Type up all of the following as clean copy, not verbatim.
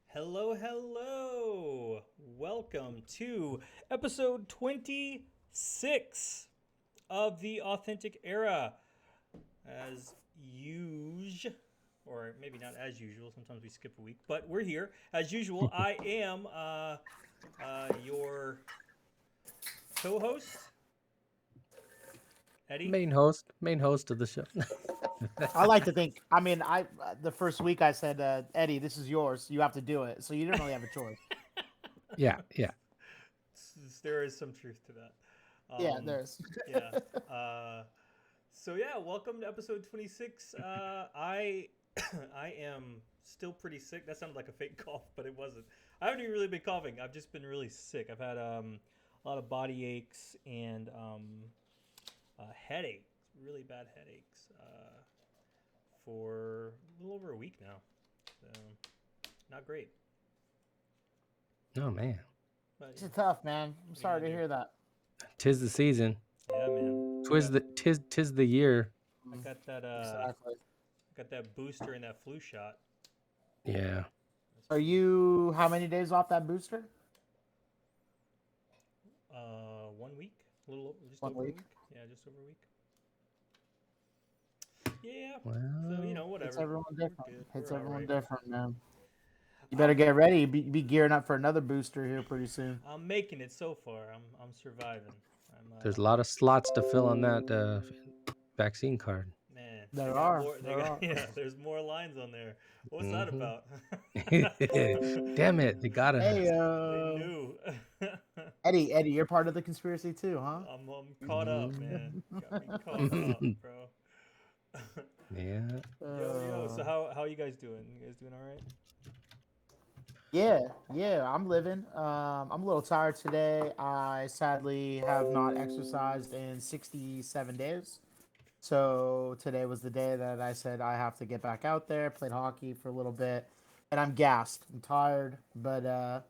Hello, hello. Welcome to episode 26 of the Authentic Era. As usual, or maybe not as usual, sometimes we skip a week, but we're here. As usual, I am your co host, Eddie. Main host of the show. I like to think. I mean, I the first week I said, Eddie, this is yours. You have to do it. So you didn't really have a choice. Yeah, yeah. There is some truth to that. Yeah, there's. Yeah. So yeah, welcome to episode 26. I I am still pretty sick. That sounded like a fake cough, but it wasn't. I haven't even really been coughing. I've just been really sick. I've had a lot of body aches and headaches, really bad headaches, for a little over a week now. So not great. Oh man, But It's tough, man. I'm you sorry to gonna do? hear that. tis the season. Yeah, man. Tis the year. I got that Exactly. got that booster and that flu shot. Yeah. That's Are you how many days off that booster? 1 week, a little just 1 over a week. week. Yeah, just over a week. Yeah. So Well, whatever. It's everyone We're different. good. It's We're all everyone right. different, man. You better get ready. Be gearing up for another booster here pretty soon. I'm making it so far. I'm surviving. I'm there's a lot of slots to fill on that vaccine card. man. They There got are. more. They There got are. yeah. There's more lines on there. What's that Hmm. about? Damn it, they got Hey, us. They knew. Eddie, you're part of the conspiracy too, huh? I'm caught up, Mhm. man. Got me caught up, bro. Yeah. Yo. So Uh, how you guys doing? You guys doing all right? Yeah, yeah, I'm living. I'm a little tired today. I sadly have not exercised in 67 days. So today was the day that I said I have to get back out there, played hockey for a little bit, and I'm gassed. I'm tired, but I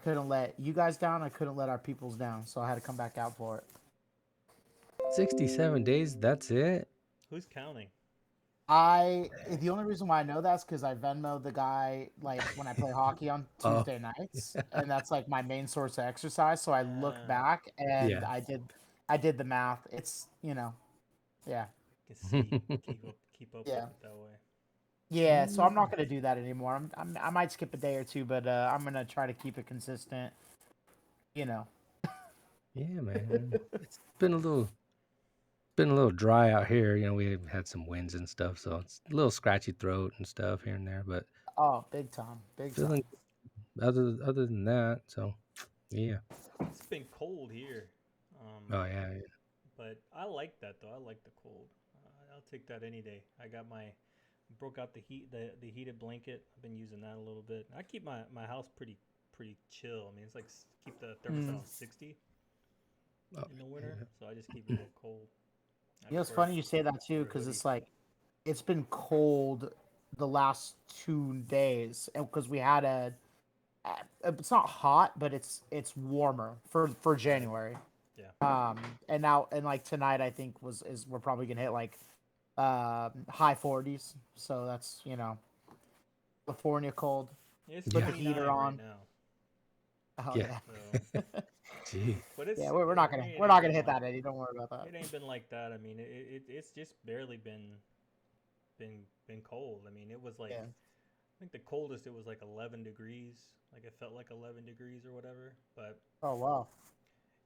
couldn't let you guys down. I couldn't let our peoples down, so I had to come back out for it. 67 days. That's it. Who's counting? The only reason why I know that's because I Venmo the guy like when I play hockey on Oh, Tuesday nights, and that's like my main source of exercise. So I look Uh, back and yeah. I did the math. It's yeah, can see keep up with yeah, it that way. yeah. So I'm not gonna do that anymore. I might skip a day or two, but I'm gonna try to keep it consistent. You know. Yeah, man. It's been a little dry out here. We had some winds and stuff, so it's a little scratchy throat and stuff here and there. But Oh, big time, big feeling time. other than that, so yeah. It's been cold here. Oh yeah, yeah. But I like that though. I like the cold. I'll take that any day. I got my broke out the heated blanket. I've been using that a little bit. I keep my house pretty chill. I mean, it's like keep the thermostat Mm. on 60 Oh, in the winter, yeah. so I just keep it a little cold. You know, Of it's course, funny you say that too, wear a because hoodie. it's like it's been cold the last 2 days, and because we had it's not hot, but it's warmer for Right. January. Yeah. And now and like tonight, I think is we're probably gonna hit like high 40s. So that's California cold. It's Put Yeah. the heater 29 right on. now. Oh Yeah. yeah, So, Gee. but yeah. it's We're not I gonna mean, it we're ain't not gonna been hit like that, Eddie. Don't worry about that. it ain't been like that. I mean, it's just barely been cold. I mean, it was like Yeah. I think the coldest it was like 11 degrees. Like it felt like 11 degrees or whatever. But Oh wow.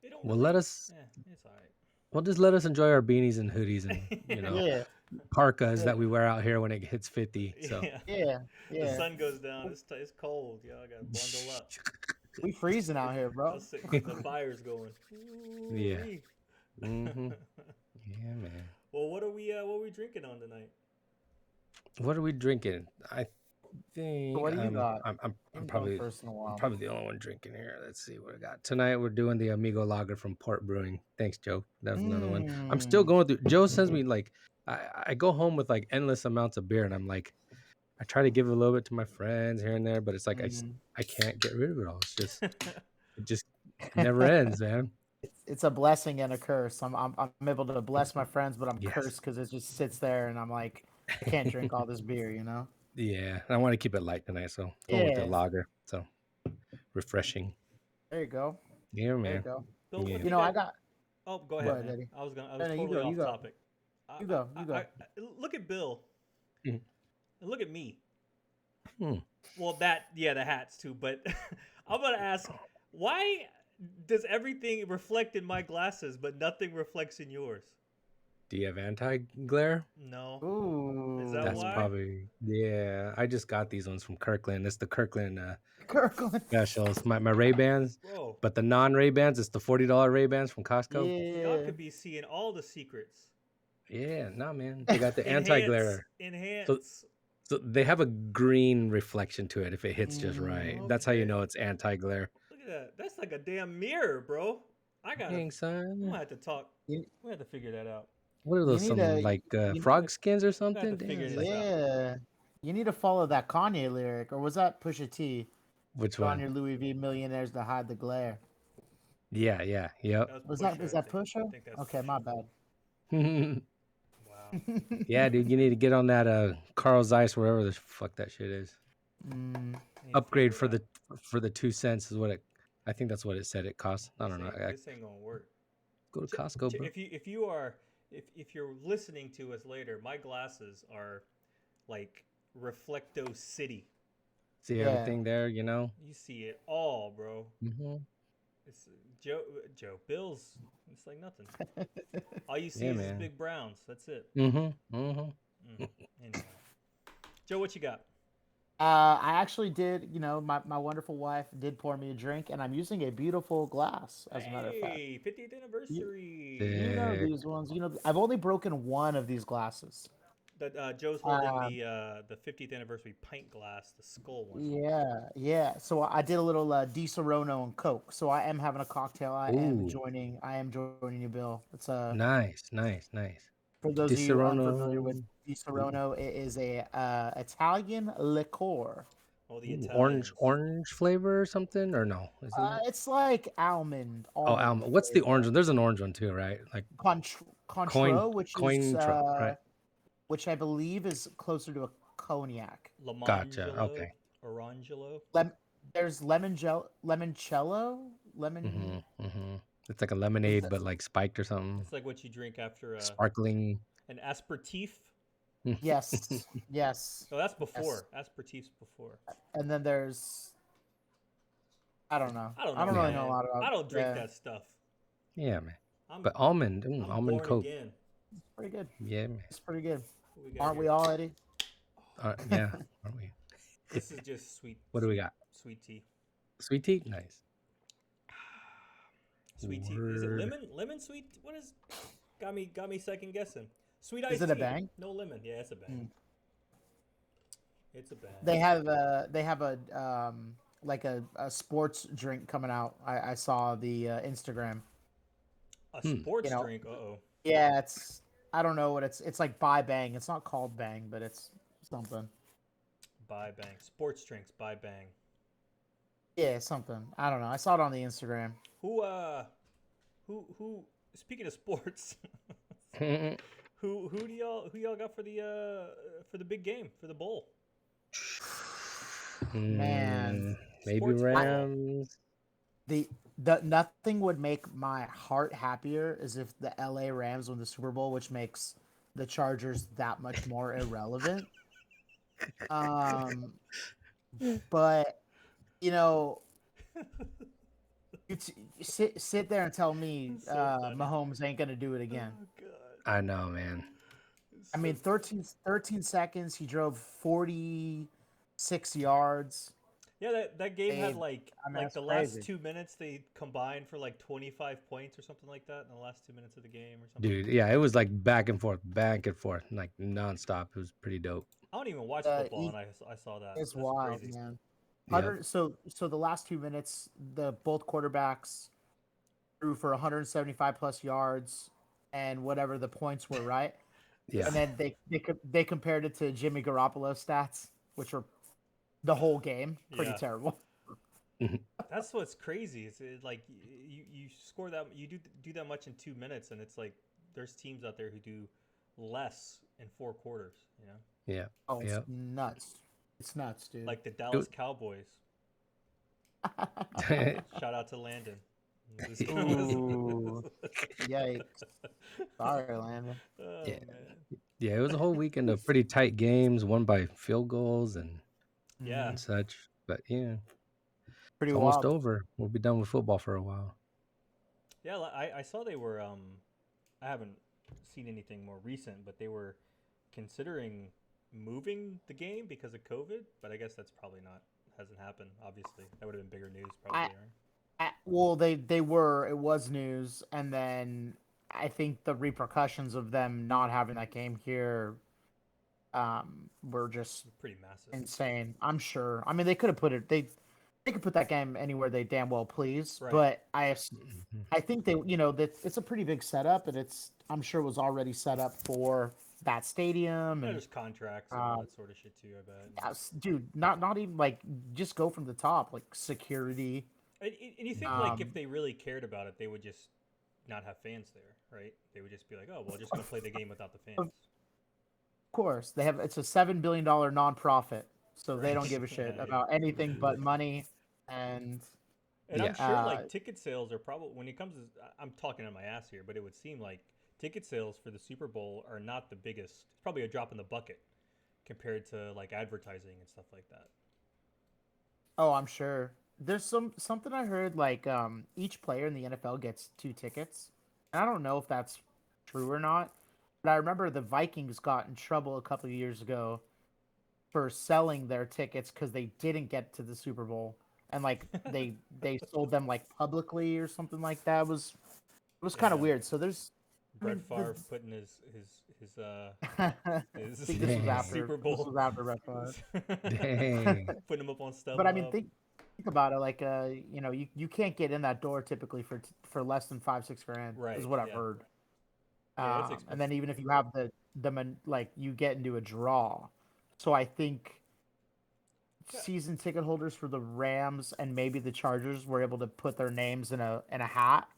They don't Well, really. let us. It's all right. Well, just let us enjoy our beanies and hoodies and Yeah, parkas yeah, that we wear out here when it hits 50. So Yeah. yeah, The yeah. sun goes down. It's cold. I gotta bundle up. We freezing out here, bro. The fire's going. yeah. Ooh-wee. Mm-hmm. Yeah, man. Well, what are we drinking on tonight? What are we drinking? I So think what do you got? I'm I'm going probably first in a I'm while. probably the only one drinking here. Let's see what I got tonight. We're doing the Amigo Lager from Port Brewing. Thanks, Joe. That was another one. I'm still Mm. going through. Joe sends me like I go home with like endless amounts of beer, and I'm like I try to give a little bit to my friends here and there, but it's like Mm. I can't get rid of it all. It just never ends, man. It's a blessing and a curse. I'm able to bless my friends, but I'm Yes. cursed because it just sits there, and I'm like, I can't drink all this beer, you know? Yeah, I want to keep it light tonight, so going with the Yeah. lager. So refreshing. There you go. Yeah, There you man. go. Bill, what Yeah. do You you know, got? I got. Oh, go Go ahead, ahead, man. Eddie. I No, was no, you totally go. You off go. topic. You go. You go. Look at Bill Mhm. and look at me. Hmm. Well, the hats too. But I'm gonna ask, why does everything reflect in my glasses, but nothing reflects in yours? Do you have anti-glare? No. Is that That's Ooh. why? probably yeah. I just got these ones from Kirkland. It's the Kirkland Kirkland. specials. My Ray Bans, Bro, but the non-Ray Bans, it's the $40 Ray Bans from Costco. y'all Yeah. could be seeing all the secrets. Yeah, no man, they got the Enhance, anti-glare. So enhance. so they have a green reflection to it if it hits just right. Mm. That's how you Okay. know it's anti-glare. Look at that. That's like a damn mirror, bro. I gotta. Dang I'm son, gonna have to talk. You, We have to figure that out. what are you those? need Some to. like You, I'm frog gonna, skins or I'm gonna have something? to Damn, figure it's this like out. yeah. You need to follow that Kanye lyric, or was that Pusha T? which Put on one? your Louis V millionaires to hide the glare. Yeah, yeah, yep. That was Was that Pusher, is I that think. I Pusha? think that's Okay, Pusher. my bad. Wow. Yeah, dude, you need to get on that Carl Zeiss, wherever the fuck that shit is. Mm. I need to figure Upgrade it out. for the 2 cents is what it. I think that's what it said it costs. I don't know. This ain't gonna work. Go to Costco, bro. If you are if you're listening to us later, my glasses are like Reflecto City. See Yeah. everything there, you know. You see it all, bro. Hmm. It's Joe Bills. It's like nothing. All you see Yeah, is his man. big browns. That's it. Mm-hmm. Anyway, Joe, what you got? I actually did. You know, my wonderful wife did pour me a drink, and I'm using a beautiful glass, as a matter of fact. Hey, 50th You, anniversary. you know Sick. these ones. You know, I've only broken one of these glasses. That Joe's holding Uh, the 50th anniversary pint glass, the skull one. yeah, yeah. So I did a little Disaronno and Coke. So I am having a cocktail. Ooh, I am joining you, Bill. It's nice, nice, nice. for those of you unfamiliar with Disaronno. Ooh, Disaronno, it is a Italian liqueur. Oh, the ooh, Italians. orange flavor or something, or no? Is it? It's like Oh, almond almond. What's the orange flavor. one? There's an orange one too, right? Like Contro, which is cointro, right? which I believe is closer to a cognac. Gotcha. Lamangelo, Okay. Orangelo. Lem- there's limoncello, lemon. Mm-hmm. Mm-hmm. It's like a Is lemonade, that, but like spiked or something. It's like what you drink after Sparkling. an aperitif. yes, yes, Oh, that's yes. before. Aperitif's before. And then there's I don't know. I don't I know, don't really Yeah. know a man. lot I about. don't drink Yeah, that stuff. Yeah, man. I'm But almond, I'm almond born Coke. again. pretty good. Yeah, man. It's pretty good. What we got Aren't here? we all, Eddie? Yeah, aren't we? This is just sweet. What do we got? Sweet tea. Sweet tea? Nice. Sweet tea. Is it Word. lemon? Lemon sweet? What is? Got me second guessing. Sweet Is iced it a tea. bang? No lemon. Yeah, it's a bang. Mm. It's a bang. They have a like a sports drink coming out. I saw the Instagram. A Hmm. You sports know, drink. Uh-oh. yeah, it's I don't know what it's like by Bang. It's not called Bang, but it's something. Buy bang. Sports drinks. Buy bang. Yeah, something. I don't know. I saw it on the Instagram. Who? Speaking of sports, Hmm. who y'all got for the big game for the bowl? Man, Maybe Sports I, football. Rams. the nothing would make my heart happier is if the LA Rams win the Super Bowl, which makes the Chargers that much more irrelevant. Um, but you know, it's sit there and tell me So funny. Mahomes ain't gonna do it again. Oh god. I know, man. I mean, 13 seconds. He drove 46 yards. Yeah, that game had They, I mean, like that's the last crazy. 2 minutes they combined for like 25 points or something like that in the last 2 minutes of the game or something. Dude, yeah, it was like back and forth, like nonstop. It was pretty dope. I don't even watch football, and I saw that. It's That's wild, crazy. man. Yep. So the last 2 minutes, the both quarterbacks threw for 175 plus yards and whatever the points were, right? Yeah. And then they compared it to Jimmy Garoppolo's stats, which were the whole game pretty Yeah. terrible. That's what's crazy. Like you score that, you do that much in 2 minutes, and it's like there's teams out there who do less in 4 quarters. You know, Yeah. Oh, it's Yep. nuts. It's nuts, dude. like the Dallas Cowboys. Shout out to Landon. Ooh, yikes. Sorry, Landon. Oh Yeah. man. Yeah, it was a whole weekend of pretty tight games, won by field goals and Yeah. and such. But yeah, Pretty it's almost wild. over. We'll be done with football for a while. Yeah, I saw they were I haven't seen anything more recent, but they were considering moving the game because of COVID, but I guess that's probably not hasn't happened, obviously. That would have been bigger news probably, I, right? well, they were. It was news, and then I think the repercussions of them not having that game here, were just Pretty massive. insane. I'm sure. I mean, they could have put it. They could put that game anywhere they damn well please. Right. But Mhm. I think they, that it's a pretty big setup, and I'm sure it was already set up for that stadium, Yeah, and there's contracts and all that sort of shit too, I bet. yes, dude, not even like just go from the top, like security. And you think like if Um, they really cared about it, they would just not have fans there, right? They would just be like, "Oh, we're just gonna play the game without the Of fans." course, it's a $7 billion nonprofit, so they don't Right. give a shit Yeah, about anything but money. And and I'm Yeah. sure uh, like ticket sales are probably when it comes to I'm talking on my ass here, but it would seem like ticket sales for the Super Bowl are not the biggest. It's probably a drop in the bucket compared to like advertising and stuff like that. oh, I'm sure there's something I heard like each player in the NFL gets 2 tickets. And I don't know if that's true or not, but I remember the Vikings got in trouble a couple of years ago for selling their tickets because they didn't get to the Super Bowl, and like they sold them like publicly or something like that. It was kind of Yeah, weird. So I Brett mean, Favre putting his I his think this was Dang. after Super Bowl, Brett Favre. Dang. putting him up on But I mean, StubHub. think about it. Like, you can't get in that door typically for less than 5-6 grand, is Right. what I've Yeah. heard. Yeah, it's And then expensive. even if you have like you get into a draw. So I think Yeah. season ticket holders for the Rams and maybe the Chargers were able to put their names in a hat,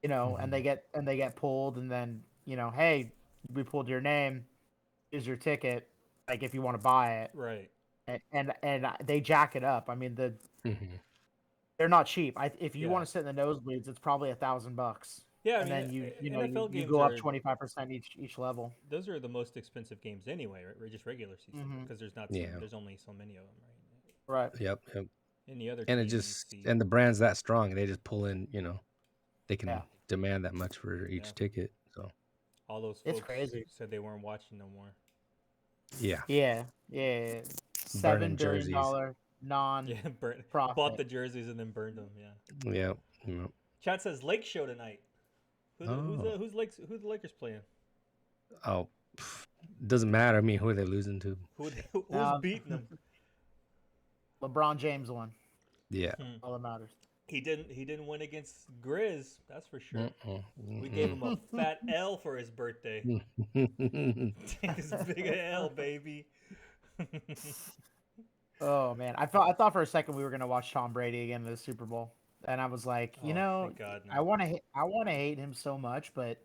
and Mhm. they get pulled, and then hey, we pulled your name. Here's your ticket. Like if you want to buy it, Right. and they jack it up. I mean Mhm. they're not cheap. If you Yeah. want to sit in the nosebleeds, it's probably $1,000, Yeah. I and mean, then NFL you games go up are 25% each level. those are the most expensive games anyway, right? Just regular season Hmm. because Yeah. there's only so many of them, right? Right. Yep. Yep. Any other And it team you just see, and the brand's that strong, and they just pull in. They Yeah. can demand that much for yeah, each ticket. So all those It's folks crazy. said they weren't watching no more. yeah, Yeah. Yeah. burning $7 billion jerseys. non Yeah, bought profit. the jerseys and then burned them. Yeah. Yep. Yep. Chat says Lake Show tonight. Oh. Who's the Lakers playing? Oh. Doesn't matter. I mean, who are they losing to? Who's Now beating them? LeBron James won. Yeah. Hmm. All that matters. He didn't win against Grizz, that's for sure. Mm-mm, We gave him a fat L for his birthday. mm-mm. Take this big L, baby. Oh man, I thought for a second we were gonna watch Tom Brady again in the Super Bowl, and I was like, Oh, thank God, I no. want to hate him so much, but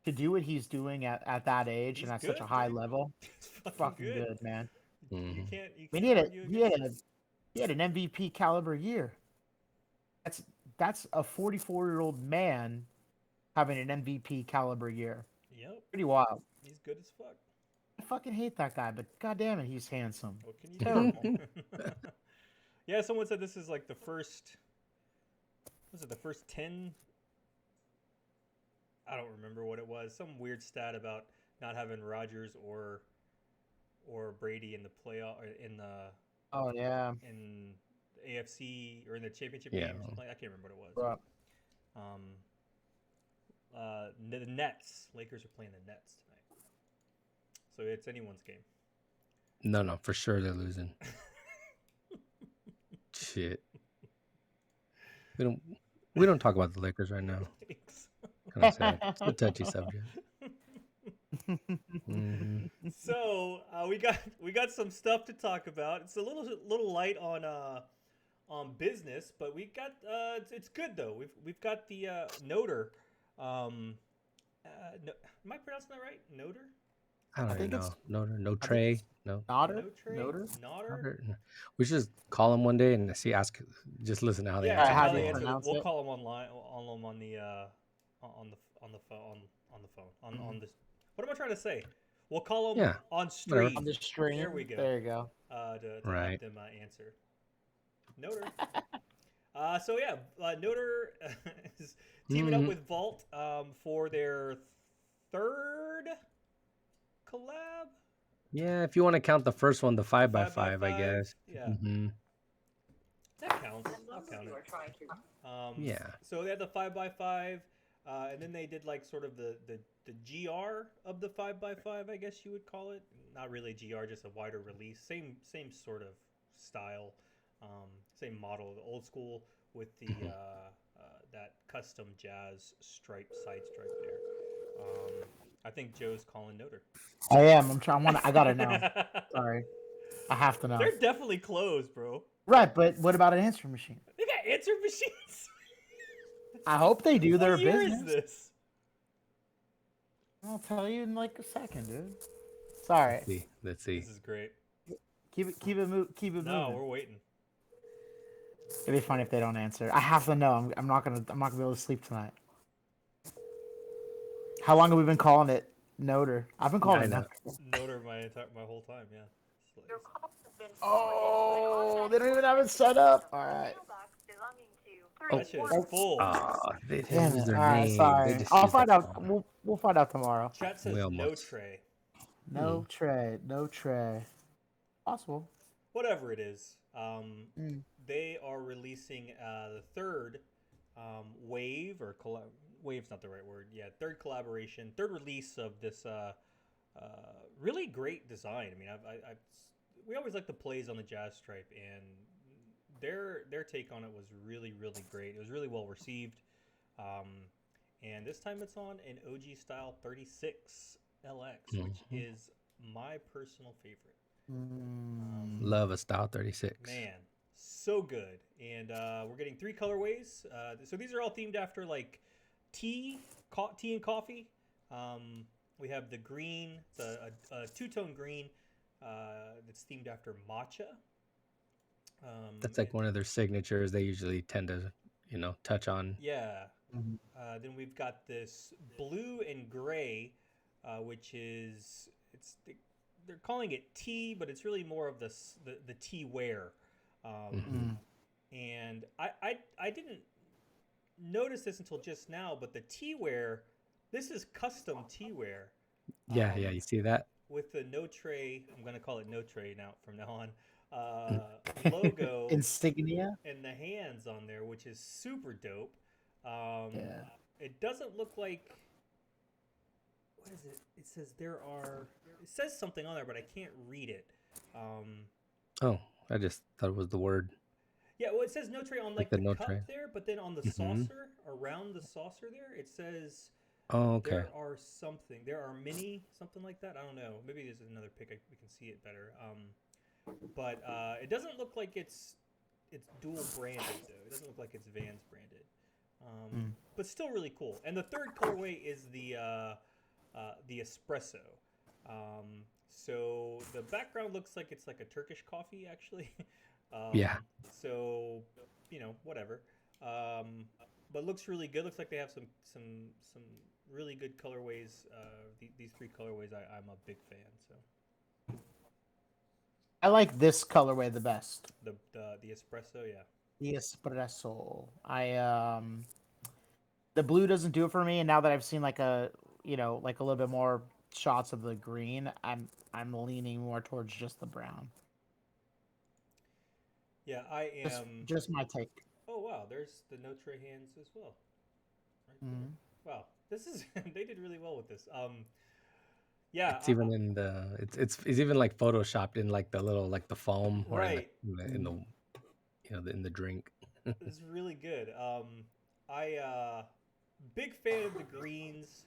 to do what he's doing at that age He's and at such a good, high dude. level, He's fucking fucking good. good, man. You Mhm. can't I mean, argue against it. he had an MVP caliber year. That's a 44-year-old man having an MVP caliber year. Yep, Pretty wild. he's good as fuck. I fucking hate that guy, but goddamn it, he's handsome. What can you Terrible. do? Yeah, someone said this is like the first. was it the first 10? I don't remember what it was. Some weird stat about not having Rodgers or Brady in the playoff or in the Oh yeah. in the AFC or in the championship Yeah. game or something. I can't remember what it was. Right. The Nets. Lakers are playing the Nets tonight, so it's anyone's game. No, for sure they're losing. Shit. We don't talk about the Lakers right now. Thanks. Kind of sad. It's a touchy subject. Hmm. So we got some stuff to talk about. It's a little light on business, but we got it's good though. We've got the Notre. No, am I pronouncing that right? Notre? I don't I even think know. it's No I think tray. it's No. Notre. Notre? Notre. Notre? We should just call them one day and just listen to how they Yeah, answer. how how do they you answer. pronounce We'll it? call them online on the on the phone on this. What am I trying to say? We'll call them Yeah, on whatever. stream. On the stream. There we go. There you go. To Right. have them answer. Notre. So yeah, Notre is teaming up Mhm. with Vault for their third collab. Yeah, if you want to count the first one, the 5x5, I 5x5. guess. Yeah, Hmm. that counts. I'll count it. Yeah. So they had the 5x5, and then they did like sort of the GR of the 5x5, I guess you would call it. Not really GR, just a wider release. Same sort of style, same model, the old school with the that custom jazz side stripe there. I think Joe's calling Notre. I am. I'm trying. I gotta know. Sorry. I have to know. They're definitely closed, bro. Right, but what about an answering machine? They got answer machines. I hope they do their What year business. is this? I'll tell you in like a second, dude. Sorry. Let's see. This is great. Keep it No, moving. we're waiting. It'd be funny if they don't answer. I have to know. I'm not gonna be able to sleep tonight. How long have we been calling it Notre? I've been calling I it know. Notre. Notre my whole time, yeah. Oh, they don't even have it set up. All right. That shit is full. Oh, they didn't Damn use it. their All right, name. sorry. They just I'll used find their out. phone. We'll find out tomorrow. Chat says We no almost- tray. No tray. No tray. Possible. Whatever it is. Mm. They are releasing the third wave or wave's not the right word. Yeah, third collaboration, third release of this really great design. I mean, we always like the plays on the jazz stripe, and their take on it was really great. It was really well received, and this time it's on an OG style 36 LX, which is my personal favorite. Love a style 36. Man, so good. And we're getting 3 colorways. So these are all themed after like tea and coffee. We have the green. It's a two-tone green that's themed after matcha. That's like one of their signatures. They usually tend to, touch on. Yeah. Mhm. Then we've got this blue and gray, which is they're calling it tea, but it's really more of the tea wear. And I didn't notice this until just now, but the tea wear, this is custom tea wear. Yeah, you see that? With the Notre, I'm gonna call it Notre now from now on. Logo Insignia. and the hands on there, which is super dope. Yeah. It doesn't look like. What is it? It says It says something on there, but I can't read it. Oh, I just thought it was the word. Yeah, well, it says Notre on like the the Notre. cup there, but then on the saucer, around the saucer there, it says Oh, okay. there are mini something like that. I don't know. Maybe there's another pic we can see it better. But it doesn't look like it's dual branded though. It doesn't look like it's Vans branded. But still really cool. And the third colorway is the espresso. So the background looks like it's like a Turkish coffee actually. Yeah. So whatever. But looks really good. Looks like they have some really good colorways. These 3 colorways, I'm a big fan. So I like this colorway the best. the espresso, yeah. The espresso. The blue doesn't do it for me, and now that I've seen like like a little bit more shots of the green, I'm leaning more towards just the brown. Yeah, I Just am. just my take. Oh wow, there's the Notre hands as well, right there. Mhm. Wow, this is they did really well with this. Yeah, It's even in the it's even like photoshopped in like the little like the foam or in the right. in the drink. It's really good. I big fan of the greens.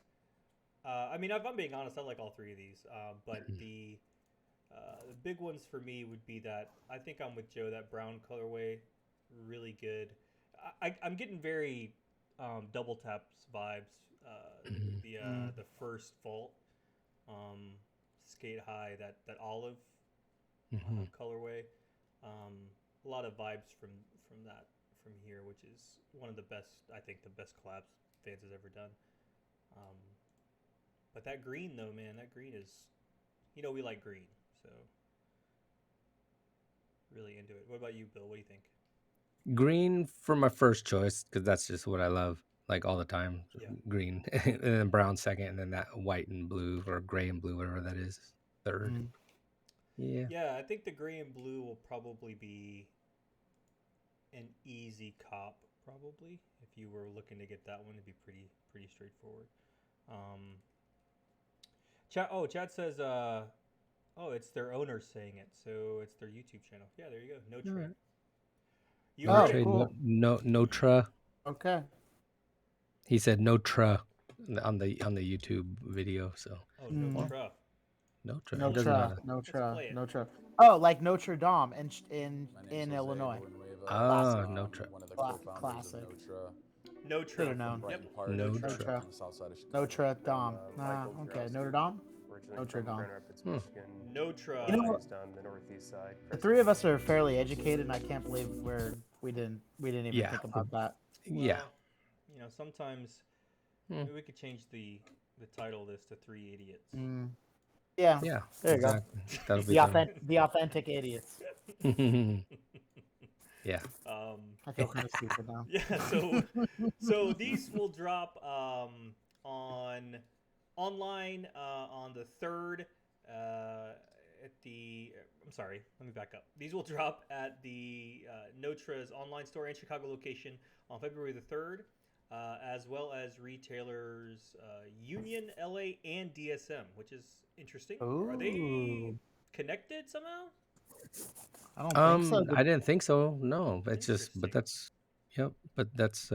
I mean, if I'm being honest, I like all three of these. But the big ones for me would be that I think I'm with Joe. That brown colorway, really good. I'm getting very double taps vibes. Mm. The first vault, um, skate high. That olive Hmm. colorway. A lot of vibes from that from here, which is one of the best. I think the best collabs Vans has ever done. Um, but that green though, man, that green is, we like green, so really into it. What about you, Bill? What do you think? Green for my first choice because that's just what I love, like all the time. Yeah, Green, and then brown second, and then that white and blue or gray and blue, whatever that is, third. Mm. Yeah. yeah. I think the gray and blue will probably be an easy cop. Probably, if you were looking to get that one, it'd be pretty straightforward. Um, Chad says, oh, it's their owner saying it, so it's their YouTube channel. Yeah, there you go. No All Tre. right. You No heard Oh, it. trade, cool. no truh. Okay. He said no truh on the YouTube video. So Oh, no Mm. well, Tre. no truh. He doesn't know how Notre, to. Let's Notre, play it. Notre. Oh, like Notre Dame My name's in Jose Illinois. Villanueva. Classic. Ah, no truh. One of the co-founders of Classic. Notre. No Should Tre. have From known. Yep. Brighton Park, No No Tre. truh. Notre, on the south side of Chicago. Notre Dame. Ah, Michael okay. Jarowski, Notre Dame. originally Notre from Dame. Grand Rapids, Hmm. Michigan. No Tre. You know what? Raised on the northeast side. The three of us are fairly educated, and I can't believe we didn't even Yeah. think about that. Yeah. Well, sometimes Hmm. maybe we could change the title of this to Three Idiots. Mm. Yeah. Yeah. There you go. Exactly. That'll be The authentic idiots. done. Yeah. I feel kind of stupid now. Yeah. So these will drop on online on the third. At the I'm sorry, let me back up. These will drop at the Notre's online store and Chicago location on February the 3rd, as well as retailers Union, LA, and DSM, which is interesting. Are they Ooh. connected somehow? I don't think so. I didn't think so. No, it's just, but Interesting. yep, but that's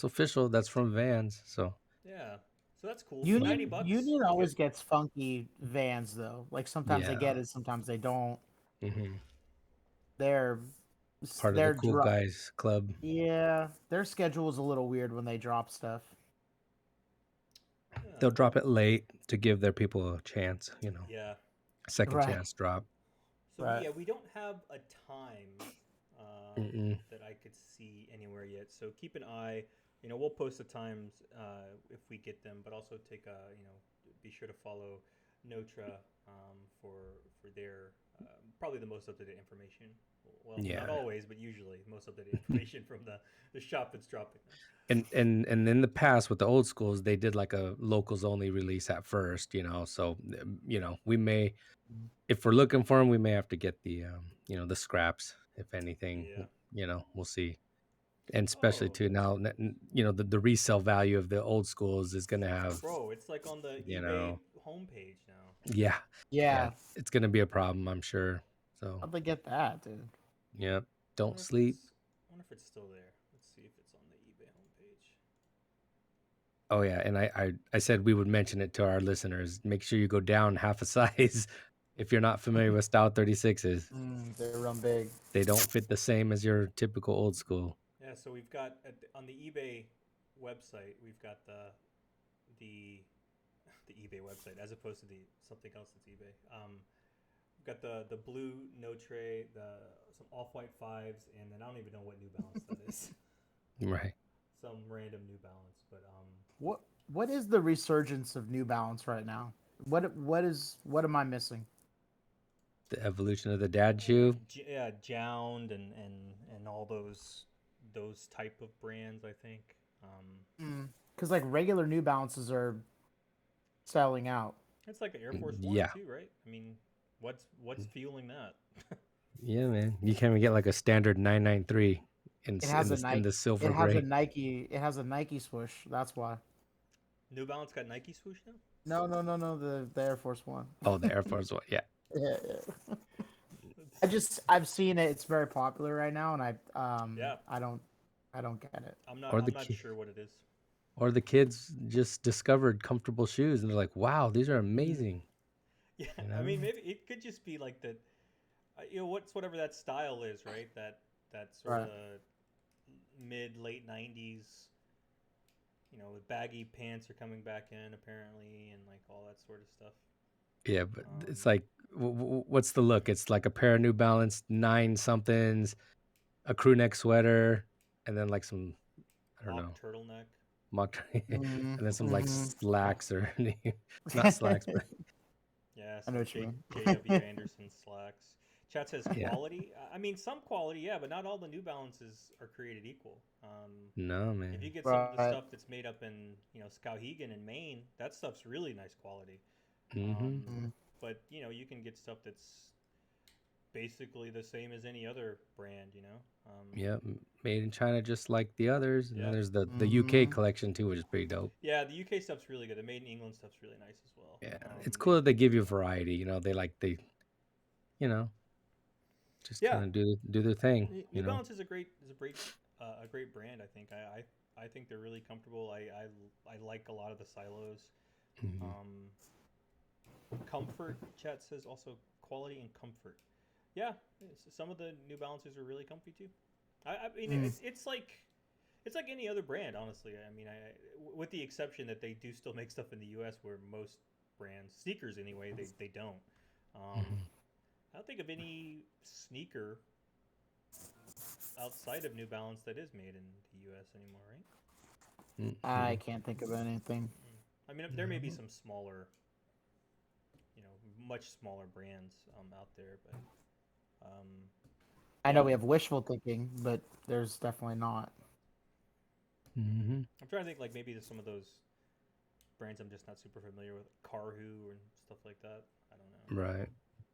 official. That's from Vans. So Yeah. So that's cool. So $90. Union Pretty always good. gets funky Vans though. Like sometimes they yeah. get it, sometimes they don't. Hmm. They're Part of the they're cool dro- guys club. Yeah, their schedule is a little weird when they drop stuff. They'll drop it late to give their people a chance. Yeah. Second Right. chance drop. So Right. we don't have a time Mm-mm. that I could see anywhere yet. So keep an eye. We'll post the times if we get them, but also be sure to follow Notre for their probably the most up to date information. Well, Yeah. not always, but usually most up to date information from the shop that's dropping them. And in the past with the old schools, they did like a locals only release at first. So we may, if we're looking for them, we may have to get the the scraps, if anything. Yeah. We'll see. And especially Oh, too now, the resale value of the old schools is gonna have, bro, it's like on the you eBay know, homepage now. yeah, Yeah. it's gonna be a problem, I'm sure. So How'd they get that, dude? yeah, I don't sleep. wonder if it's still there. Let's see if it's on the eBay homepage. Oh yeah, and I said we would mention it to our listeners. Make sure you go down half a size if you're not familiar with Stout 36s. They run big. They don't fit the same as your typical old school. Yeah, so we've got on the eBay website, we've got the the eBay website as opposed to the something else that's eBay. We've got the blue Notre, some off-white fives, and then I don't even know what New Balance that is. Right. Some random New Balance, but What is the resurgence of New Balance right now? What am I missing? The evolution of the dad shoe. Yeah, Jound and all those type of brands. I think. Because like regular New Balances are selling out. It's like the Air Force One Yeah. too, right? I mean, what's fueling that? Yeah, man. You can't even get like a standard 993 It has a in Nike. the silver It has gray. a Nike. It has a Nike swoosh. That's why. New Balance got Nike swoosh now. No. The Air Force One. Oh, the Air Force One. Yeah. Yeah. I've seen it. It's very popular right now, and Yeah. I don't get it. I'm Or not the not ki- sure what it is. Or the kids just discovered comfortable shoes and they're like, "Wow, these are amazing." Yeah, You I know? mean, maybe it could just be like the, whatever that style is, right? That sort Right. of mid late '90s. The baggy pants are coming back in apparently, and like all that sort of stuff. Yeah, but it's Um, like, what's the look? It's like a pair of New Balance 9 somethings, a crew neck sweater, and then like some, I don't mock know, turtleneck. mock, and then some like Mm-hmm. slacks or not slacks, but Yeah, I know some what you JW mean. Anderson slacks. Chat says yeah, quality. I mean, some quality, yeah, but not all the New Balances are created equal. no, If you man. get some of the Right. stuff that's made up in Skowhegan in Maine, that stuff's really nice quality. Mm-hmm. Mhm. But you can get stuff that's basically the same as any other brand. Yeah, made in China just like the others. And then Yeah, there's the UK Mhm. collection too, which is pretty dope. yeah. The UK stuff's really good. The made in England stuff's really nice as well. Yeah, it's cool that they give you variety. You know, just Yeah, kind of do their thing. New Balance is a great brand. I think I think they're really comfortable. I like a lot of the silos. Mhm. Um, Comfort, chat says also quality and comfort. Yeah, some of the New Balances are really comfy too. I mean, Mm. it's like any other brand, honestly. I mean, with the exception that they do still make stuff in the U.S. where most brands, sneakers anyway, they don't. Mhm. I don't think of any sneaker outside of New Balance that is made in the U.S. anymore, right? I Mhm. can't think of anything. I mean, there may be some smaller, much smaller brands out there, but I know yeah, we have wishful thinking, but there's definitely not. Mhm. I'm trying to think like maybe there's some of those brands I'm just not super familiar with, Carhu and stuff like that. I don't know. Right.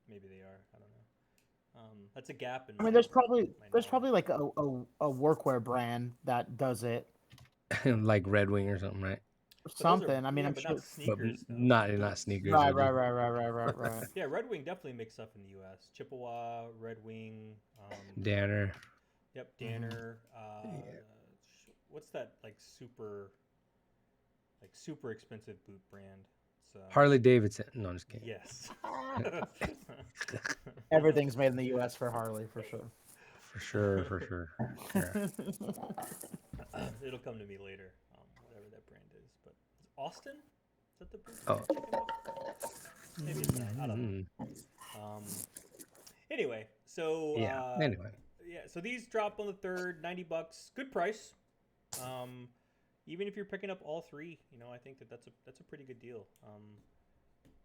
Maybe they are. I don't know. That's a gap in I mean, there's my probably knowledge. like a workwear brand that does it Like Red Wing or something, right? or But those are something. I mean, I'm but not sure. But sneakers though. not sneakers. Right, They're right, just right, right, right, right, right. Yeah, Red Wing definitely makes stuff in the U.S. Chippewa, Red Wing. Danner. Yep, Mhm. Danner. Yeah. What's that like super expensive boot brand? It's Harley Davidson. No, I'm just kidding. yes. Everything's made in the U.S. for Harley for sure. For sure, for sure. Yeah. It'll come to me later, whatever that brand is. But is Austin? Is that the boot Oh. brand you're thinking of? Maybe it's not. I don't know. Mhm. Anyway, so Yeah. Anyway. yeah, so these drop on the 3rd, $90, good price. Even if you're picking up all three, I think that's a pretty good deal.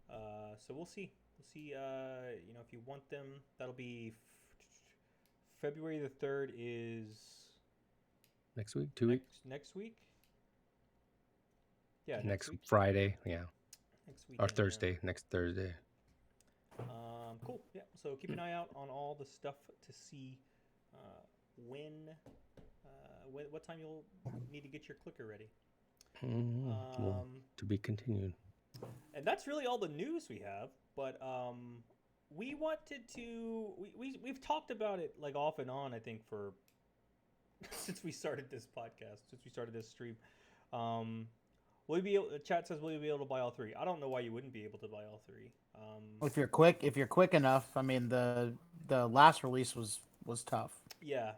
So we'll see. We'll see. If you want them, that'll be February the 3rd is Next week, 2 weeks, next week. Yeah, next next week. Friday, yeah, Next or weekend. Thursday, next Thursday. Cool. Yeah. So keep an eye out on all the stuff to see when, what time you'll need to get your clicker ready. Well, to be continued. And that's really all the news we have. But we wanted to. We've talked about it like off and on. I think for since we started this podcast, since we started this stream. Will you be able, chat says, will you be able to buy all three? I don't know why you wouldn't be able to buy all three. If you're quick enough, I mean the last release was tough, Yeah.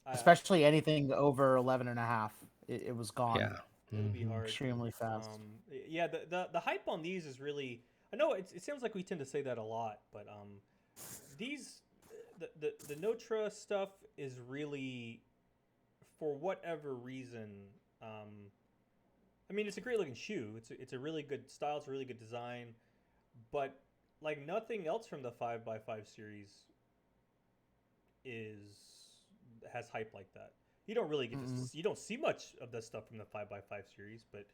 especially anything over 11 and a half. It was gone. Yeah. It'll be hard. Extremely fast. Yeah, the hype on these is really. I know it sounds like we tend to say that a lot, but these the Notre stuff is really, for whatever reason. I mean, it's a great looking shoe. It's a really good style. It's a really good design, but like nothing else from the 5x5 series is has hype like that. You don't really get to Mm-mm. you don't see much of the stuff from the 5x5 series, but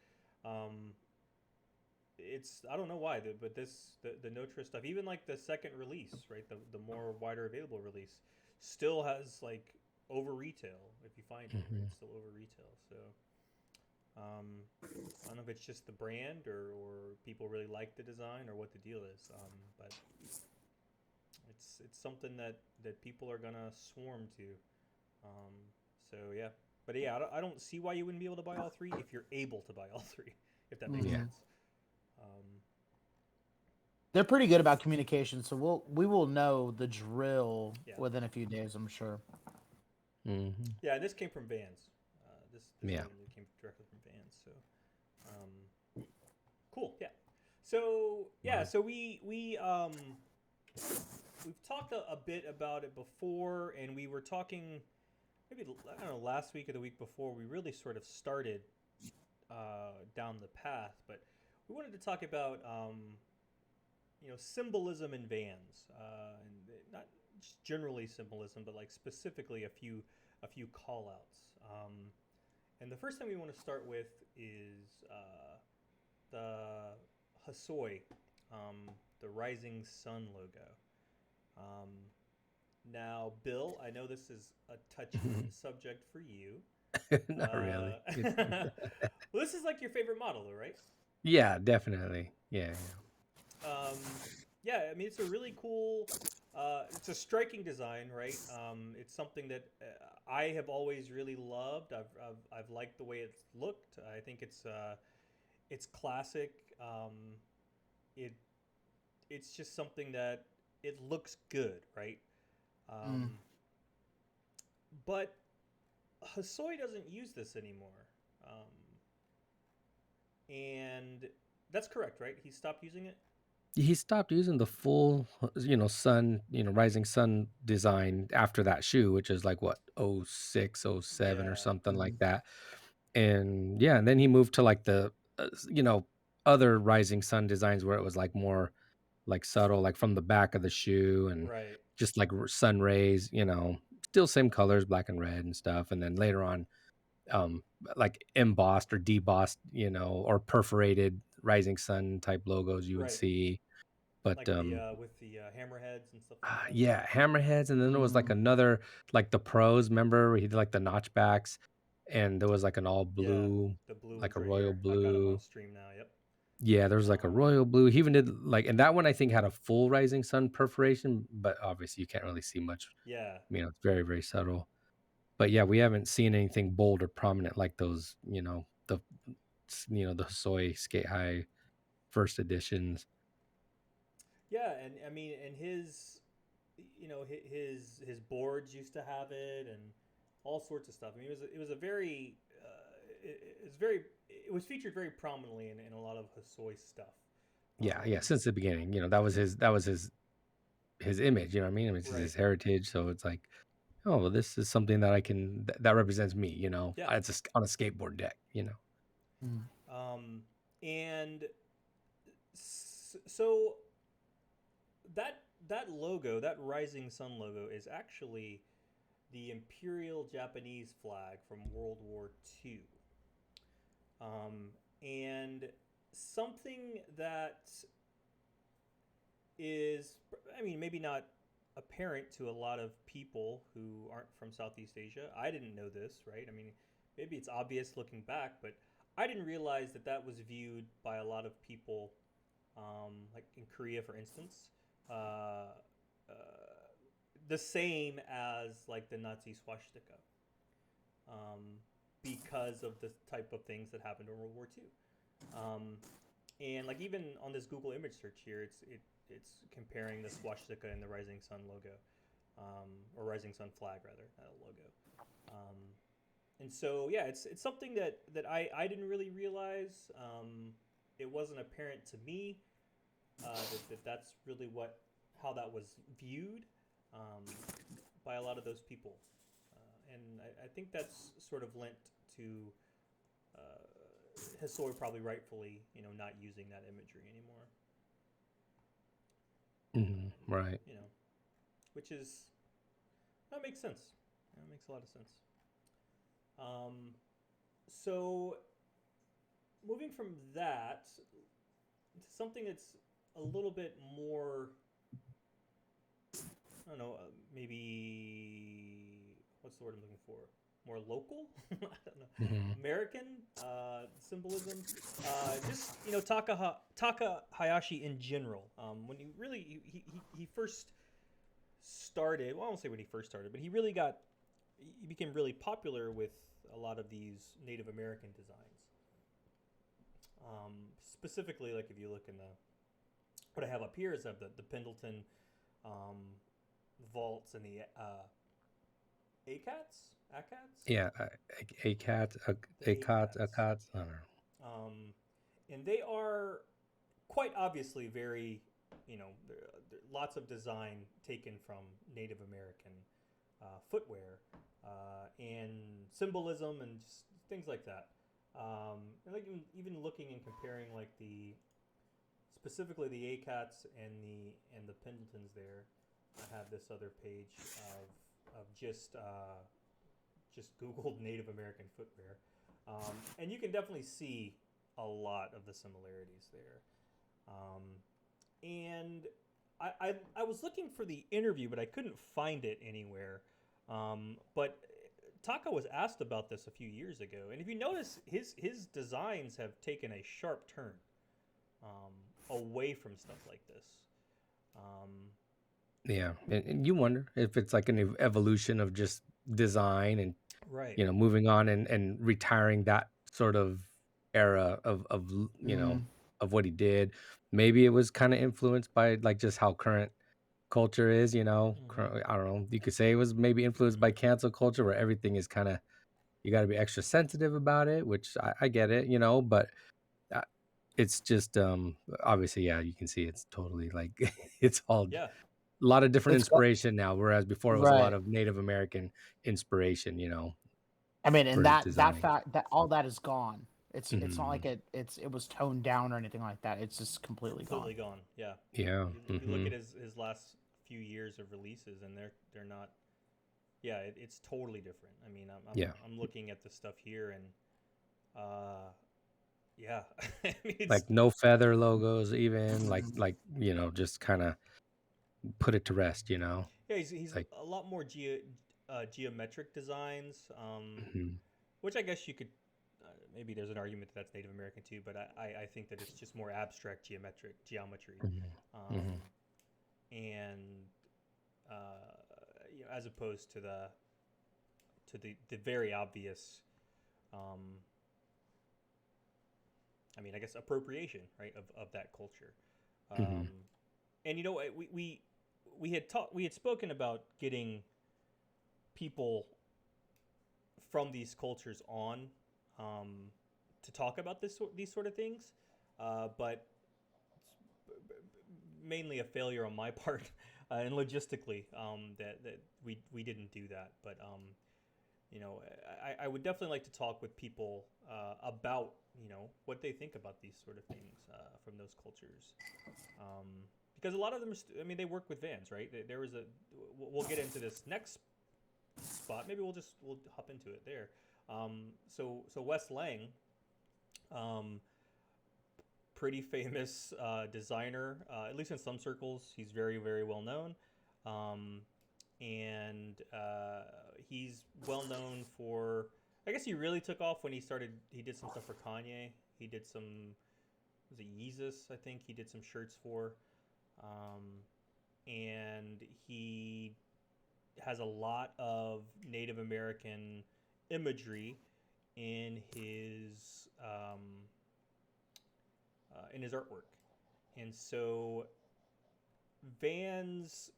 um, it's I don't know why, but the Notre stuff, even like the second release, right, the more wider available release, still has like over retail if you find it. Right? Mhm. It's still over retail, so I don't know if it's just the brand or people really like the design or what the deal is, but it's something that people are gonna swarm to. Um, so yeah, but yeah, I don't see why you wouldn't be able to buy all three if you're able to buy all three, if that makes Yeah. Mm-hmm. sense. Um, They're pretty good about communication, so we will know the drill yeah, within a few days, I'm sure. Mhm. yeah, and this came from Vans. This Yeah. item came directly from Vans. So cool, yeah. So yeah, Right. so we've talked a bit about it before, and we were talking maybe I don't know last week or the week before. We really sort of started down the path, but we wanted to talk about symbolism in Vans, and not just generally symbolism, but like specifically a few call outs. And the first thing we want to start with is the Hasoi, the Rising Sun logo. Um, Now, Bill, I know this is a touchy subject for you. Not really. It's Well, this is like your favorite model, though, right? yeah, definitely. Yeah, Um, yeah, I mean, it's a really cool. It's a striking design, right? It's something that I have always really loved. I've liked the way it's looked. I think it's classic. It it's just something that it looks good, right? Mm. Um, but Hasoi doesn't use this anymore, and that's correct, right? He stopped using it. he stopped using the full, sun, rising sun design after that shoe, which is like what, 06, 07 or Yeah, something like Mm. that. And yeah, and then he moved to like the, other rising sun designs where it was like more like subtle, like from the back of the shoe and right, just like sun rays, still same colors, black and red and stuff. And then later on, um, like embossed or debossed, or perforated rising sun type logos you would right. see. But Like the with the hammerheads and stuff like that. yeah, hammerheads, and then there was like Mm. another, like the pros. Remember, where he did like the notchbacks, and there was like an all Yeah, blue, the blue like ones a right royal here. I've got them on blue. stream now. Yep. Yeah, there was like a Um, royal blue. He even did like, and that one I think had a full rising sun perforation, but obviously you can't really see much. yeah, It's very, very subtle. But yeah, we haven't seen anything bold or prominent like those, the soy skate high first editions. yeah, and I mean, and his boards used to have it, and all sorts of stuff. I mean, it was a very it was featured very prominently in a lot of Hasoi stuff. Yeah, yeah. Um, Since the beginning, that was his image. You know what I mean? It's right. his heritage. So it's like, oh, well, this is something that I can that represents me. Yeah. It's on a skateboard deck. Mm. And so that logo, that rising sun logo, is actually the Imperial Japanese flag from World War II. Um, and something that is, I mean, maybe not apparent to a lot of people who aren't from Southeast Asia. I didn't know this, right? I mean, maybe it's obvious looking back, but I didn't realize that that was viewed by a lot of people, like in Korea, for instance, uh, uh, the same as like the Nazi swastika, um, because of the type of things that happened in World War II. And like even on this Google image search here, it's comparing the swastika and the Rising Sun logo, or Rising Sun flag rather, not a logo. Um, and so yeah, it's something that I didn't really realize. It wasn't apparent to me that's really how that was viewed, um, by a lot of those people, and I think that's sort of lent to Hisoi probably rightfully not using that imagery anymore. Right. You know, which is that makes sense. That makes a lot of sense. Um, so moving from that to something that's a little bit more, I don't know, maybe what's the word I'm looking for? More local? I don't know. Hmm. American symbolism. Just Taka Hayashi in general. When he really he first started. Well, I won't say when he first started, but he became really popular with a lot of these Native American designs. Specifically, like if you look in the what I have up here is of the Pendleton um, vaults and the ACATs, Yeah, a cat, the a cot, a ACATs, cot. I don't know. um, and they are quite obviously very, lots of design taken from Native American footwear and symbolism and just things like that. And like even looking and comparing like specifically the ACATs and the Pendletons there. I have this other page of just Googled Native American footwear, and you can definitely see a lot of the similarities there. And I was looking for the interview, but I couldn't find it anywhere. But Taka was asked about this a few years ago, and if you notice, his designs have taken a sharp turn away from stuff like this. Yeah, and you wonder if it's like an evolution of just design and Right. moving on and retiring that sort of era of Mm, of what he did. Maybe it was kind of influenced by like just how current culture is. Mm-hmm. I don't know. You could say it was maybe influenced by cancel culture, where everything is kind of you got to be extra sensitive about it, which I get it. But uh, it's just obviously, yeah, you can see it's totally like it's all Yeah. a lot of different it's inspiration now, whereas before it was a lot right. of Native American inspiration, I mean, and for his that design. fact that all that is gone. It's not like Hmm. it was toned down or anything like that. It's just completely gone. Completely gone. Yeah. Yeah. You look Hmm. at his last few years of releases, and they're not. Yeah, it's totally different. I mean, Yeah. I'm looking at the stuff here, and uh, yeah, I mean it's Like no feather logos, even Mhm. just kind of put it to rest. yeah he's Like, a lot more geometric designs, mhm, which I guess you could. Maybe there's an argument that that's Native American too, but I think that it's just more abstract geometry, mhm, um, mhm, and as opposed to the very obvious, um, I mean, I guess appropriation, right, of that culture. mhm, And we had spoken about getting people from these cultures on um, to talk about these sort of things, but mainly a failure on my part and logistically that we didn't do that. But I would definitely like to talk with people about what they think about these sort of things from those cultures, um, because a lot of them I mean they work with vans, right? There was a we'll get into this next spot. Maybe we'll hop into it there. So Wes Lang, um, pretty famous designer, at least in some circles. He's very well known, um, and he's well known for. I guess he really took off when he started. He did some stuff for Kanye. He did some. Was it Yeezus? I think he did some shirts for, um, and he has a lot of Native American imagery in his artwork, and so Vans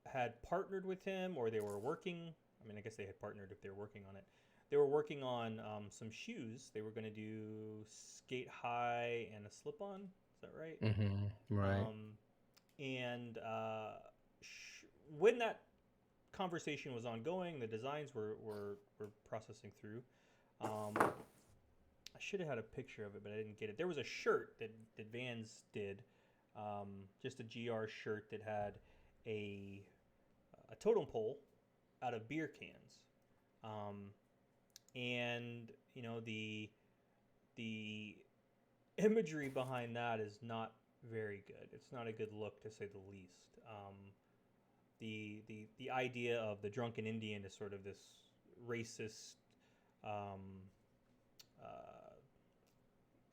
had partnered with him, or they were working. I mean, I guess they had partnered if they were working on it. They were working on some shoes. They were going to do skate high and a slip on. Is that right? mhm. Right. Um, and when that conversation was ongoing, the designs were processing through. I should have had a picture of it, but I didn't get it. There was a shirt that Vans did just a GR shirt that had a totem pole out of beer cans, um, and the imagery behind that is not very good. It's not a good look, to say the least. The idea of the drunken Indian is sort of this racist um, uh,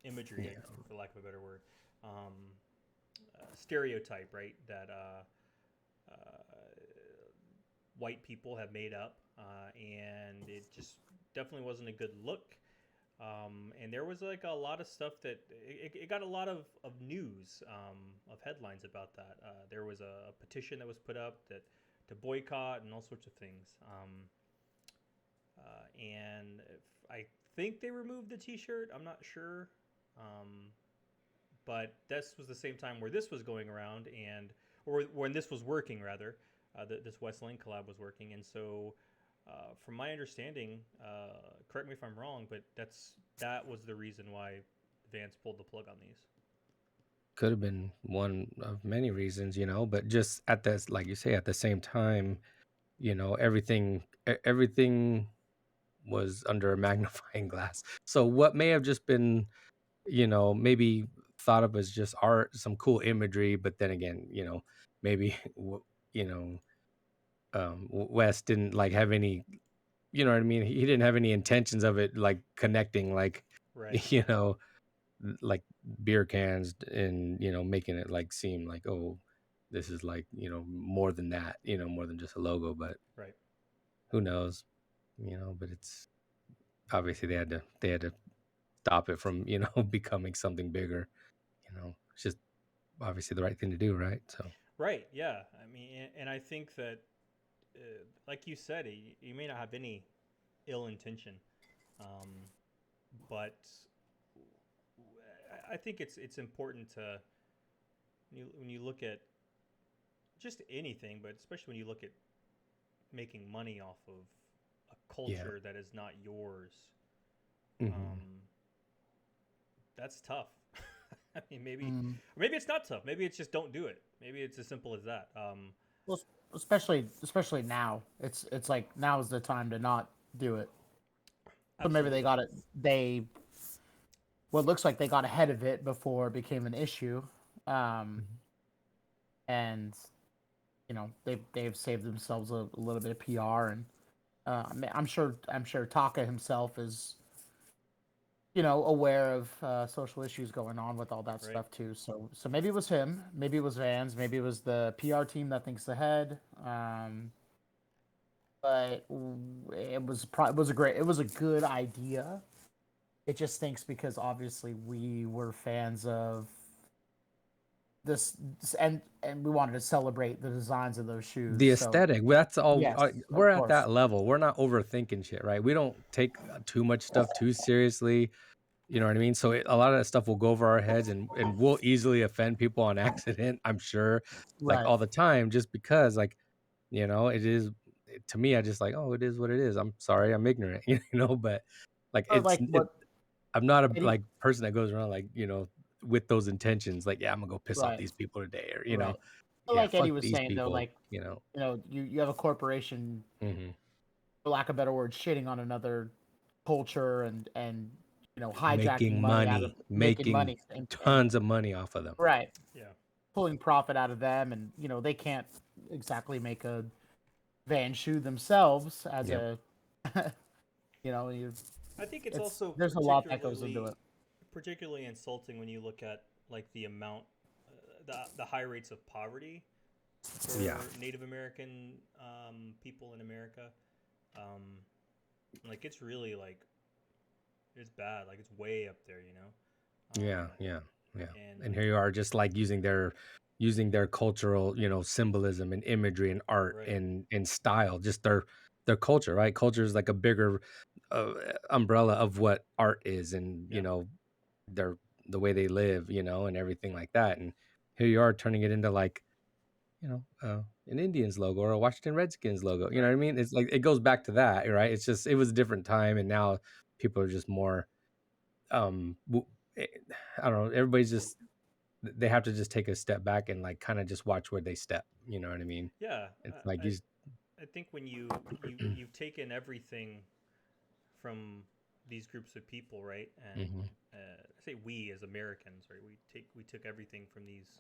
imagery, Yeah. for lack of a better word, stereotype, right? That white people have made up, and it just definitely wasn't a good look. And there was like a lot of stuff that it got a lot of news, of headlines about that. There was a petition that was put up that to boycott and all sorts of things. And I think they removed the T-shirt. I'm not sure, but this was the same time where this was going around, and or when this was working rather. This West Lane collab was working, and so from my understanding, correct me if I'm wrong, but that was the reason why Vance pulled the plug on these. Could have been one of many reasons, but just at this, like you say, at the same time, everything was under a magnifying glass. So what may have just been, maybe thought of as just art, some cool imagery, but then again, maybe you know West didn't like have any, you know what I mean? He didn't have any intentions of it like connecting, like Right. like beer cans, and making it like seem like, oh, this is like, more than that, more than just a logo. But Right. who knows, but it's obviously they had to stop it from becoming something bigger. It's just obviously the right thing to do, right? So Right. Yeah. I mean, and I think that, like you said, you may not have any ill intention, um, but I think it's important to when you look at just anything, but especially when you look at making money off of a yeah. culture that is not yours. Mhm. That's tough. I mean, Mm. maybe it's not tough. Maybe it's just don't do it. Maybe it's as simple as that. Well, especially now, it's like now is the time to not do it. So maybe they Absolutely. got it. Well, it looks like they got ahead of it before it became an issue, Mhm. and they've saved themselves a little bit of PR, and I'm sure Taka himself is aware of social issues going on with all that Right. stuff too. So maybe it was him, maybe it was Vans, maybe it was the PR team that thinks ahead. But it was a good idea. It just stinks because obviously we were fans of this, and we wanted to celebrate the designs of those shoes. The So aesthetic, that's all. yes, We're of at course. that level. We're not overthinking shit, right? We don't take too much stuff too seriously. You know what I mean? So a lot of that stuff will go over our heads, and we'll easily offend people on accident, I'm sure, like Right. all the time, just because, like, it is, to me, I just like, oh, it is what it is. I'm sorry, I'm ignorant, but like But like I'm not a Eddie, like person that goes around like, with those intentions, like, yeah, I'm gonna go piss off right, these people today, or, right. But yeah, like Eddie fuck was these saying though, people, like you have a corporation, hmm for lack of a better word, shitting on another culture and hijacking making money out of money, making making money and tons of money off of them. right, Yeah. pulling profit out of them, and they can't exactly make a Van shoe themselves as Yep. a you I think it's it's also there's a lot that goes into it. particularly insulting when you look at like the amount, the high rates of poverty for Yeah. Native American people in America. Um, like it's really like it's bad. Like it's way up there, you know. Yeah, yeah, yeah. And And here you are, just like using their cultural, symbolism and imagery and art right. and style, just their culture, right? Culture is like a bigger uh, umbrella of what art is, and Yeah. their the way they live, and everything like that. And here you are turning it into like, an Indians logo or a Washington Redskins logo. You know what I Right. mean? It's like it goes back to that, right? It's just it was a different time, and now people are just more um w- eh, I don't know, everybody's just they have to just take a step back and like kind of just watch where they step. You know what I mean? Yeah, It's like I you. I think when you've taken everything from these groups of people, right? And Mhm. I say we as Americans, right? We took everything from these,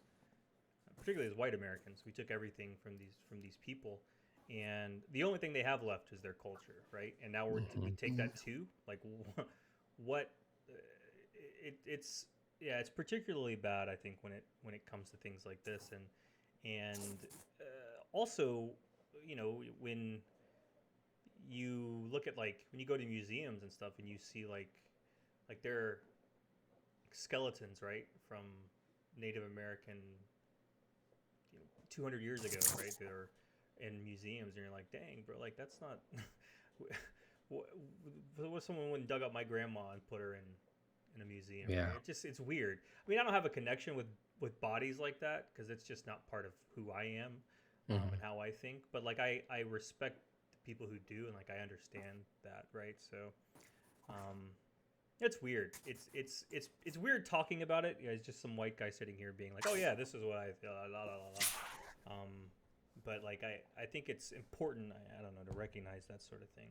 particularly as white Americans, we took everything from these people, and the only thing they have left is their culture, right? And now we Mhm. take that too. Like, what? Uh, it's yeah, it's particularly bad, I think, when it comes to things like this, and also, when you look at, like, when you go to museums and stuff and you see like there are skeletons, right, from Native American, 200 years ago, right, that are in museums, and you're like, dang, bro, like that's not what if someone went and dug up my grandma and put her in a museum, Yeah. right? It's weird. I mean, I don't have a connection with bodies like that because it's just not part of who I am, Mhm. and how I think. But like I respect the people who do, and like I understand that, right? So um, it's weird. It's weird talking about it. It's just some white guy sitting here being like, "Oh yeah, this is what I feel." La, la, la, la. But like I think it's important. I don't know, to recognize that sort of thing.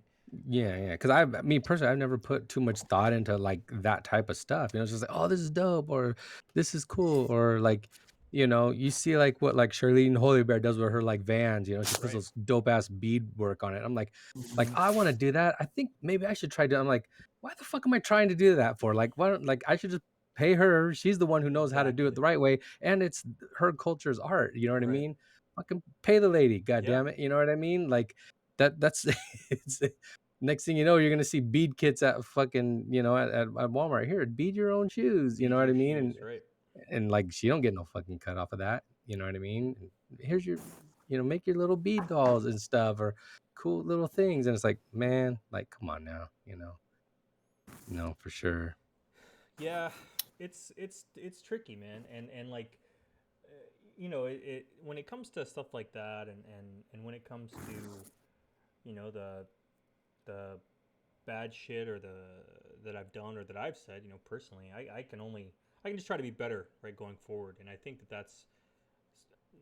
Yeah, yeah. Because me personally, I've never put too much thought into like that type of stuff. It's just like, oh, this is dope, or this is cool, or like, you see like what like Charlene Holy Bear does with her like Vans. She puts Right. those dope ass bead work on it. I'm like I want to do that. I think maybe I should try to. I'm like, why the fuck am I trying to do that for? Like, why don't like I should just pay her. She's the one who knows how to do it Exactly. the right way, and it's her culture's art. You know what I Right. mean? Fucking pay the lady, god Yeah. damn it. You know what I mean? Like that's it's next thing you know, you're gonna see bead kits at fucking, at Walmart. Here, bead your own shoes. You Bead know what your I mean? shoes. Right. And like she don't get no fucking cut off of that. You know what I mean? And here's your, make your little bead dolls and stuff or cool little things. And it's like, man, like come on now, no, for sure. Yeah. It's tricky, man. And like, it when it comes to stuff like that, and when it comes to, the bad shit, or the that I've done or that I've said, personally, I can just try to be better, right, going forward. And I think that that's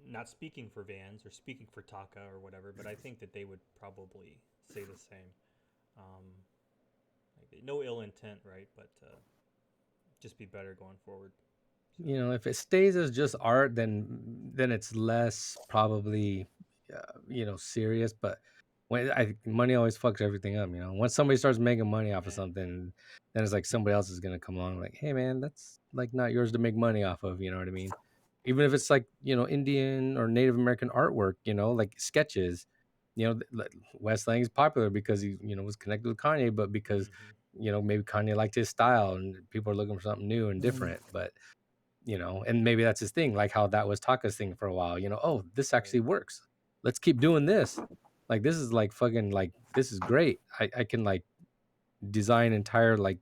not speaking for Vans or speaking for Taka or whatever, but I think that they would probably say the same. Um, like, no ill intent, right? But just be better going forward. So If it stays as just art, then it's less probably serious. But when money always fucks everything up. Once somebody starts making money off of man, something, then it's like somebody else is gonna come along like, hey man, that's like not yours to make money off of. You know what I mean? Even if it's like Indian or Native American artwork, like sketches. Wes Lang is popular because he was connected with Kanye, but because mm-hmm. maybe Kanye liked his style and people are looking for something new and different. But and maybe that's his thing, like how that was Taka's thing for a while. Oh, this Right. actually works. Let's keep doing this. Like this is like fucking like this is great. I can like design entire like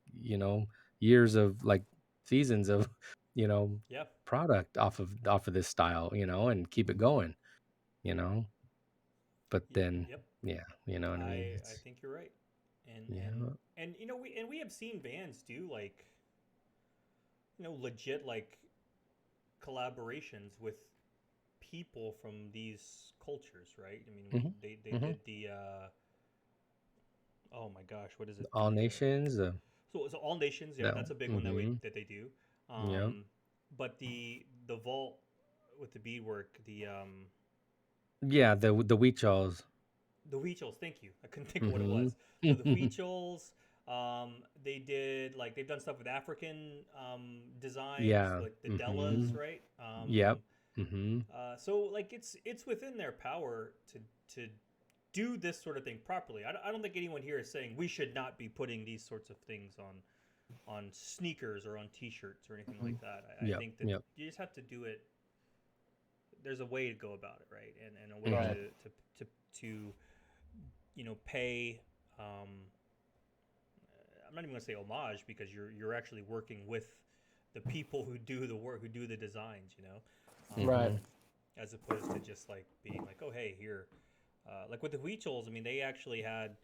years of like seasons of you know Yeah. product off of this style, and keep it going, you know. But then Yep. yeah, you know what I mean. I It's think you're right. And yeah. we have seen bands do, like, legit, like, collaborations with people from these cultures, right? I mean, Hmm. they Hmm. did the oh my gosh, what is it? All The nations. so All Nations, yeah, That that's a big one mm-hmm. that they do. Yep. But the vault with the beadwork, Yeah, the Weechaws. the Weechels, thank you. I couldn't think of what it Mm-hmm. was. So the Weechels, they did, like, they've done stuff with African designs, Yeah. like the Mm-hmm. Dellas, right? Yep. Mm-hmm. So like it's within their power to do this sort of thing properly. I don't think anyone here is saying we should not be putting these sorts of things on sneakers or on T-shirts or anything like that. I Yep. think that Yep. you just have to do it. There's a way to go about it, right? And a way Mm-hmm. Right. to pay. I'm not even gonna say homage, because you're actually working with the people who do the work, who do the designs, Right. Mm-hmm. as opposed to just like being like, oh hey, here, like with the Huichols. I mean, they actually had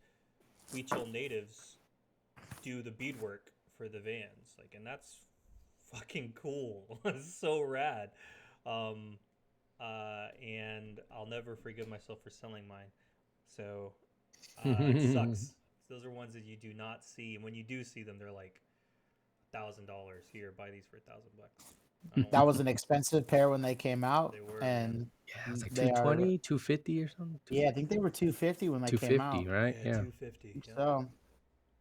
Huichol natives do the beadwork for the Vans, like, and that's fucking cool. It's so rad. Um, and I'll never forgive myself for selling mine. So it sucks. Those are ones that you do not see, and when you do see them, they're like $1,000 here. Buy these for $1,000. I don't That want was them. an expensive pair when they came out, They were, man. and Yeah, it's like they are. 220, 250 or something. Yeah, I think they were 250 when they came 250, out. right? Yeah, Yeah. 250. Yep. So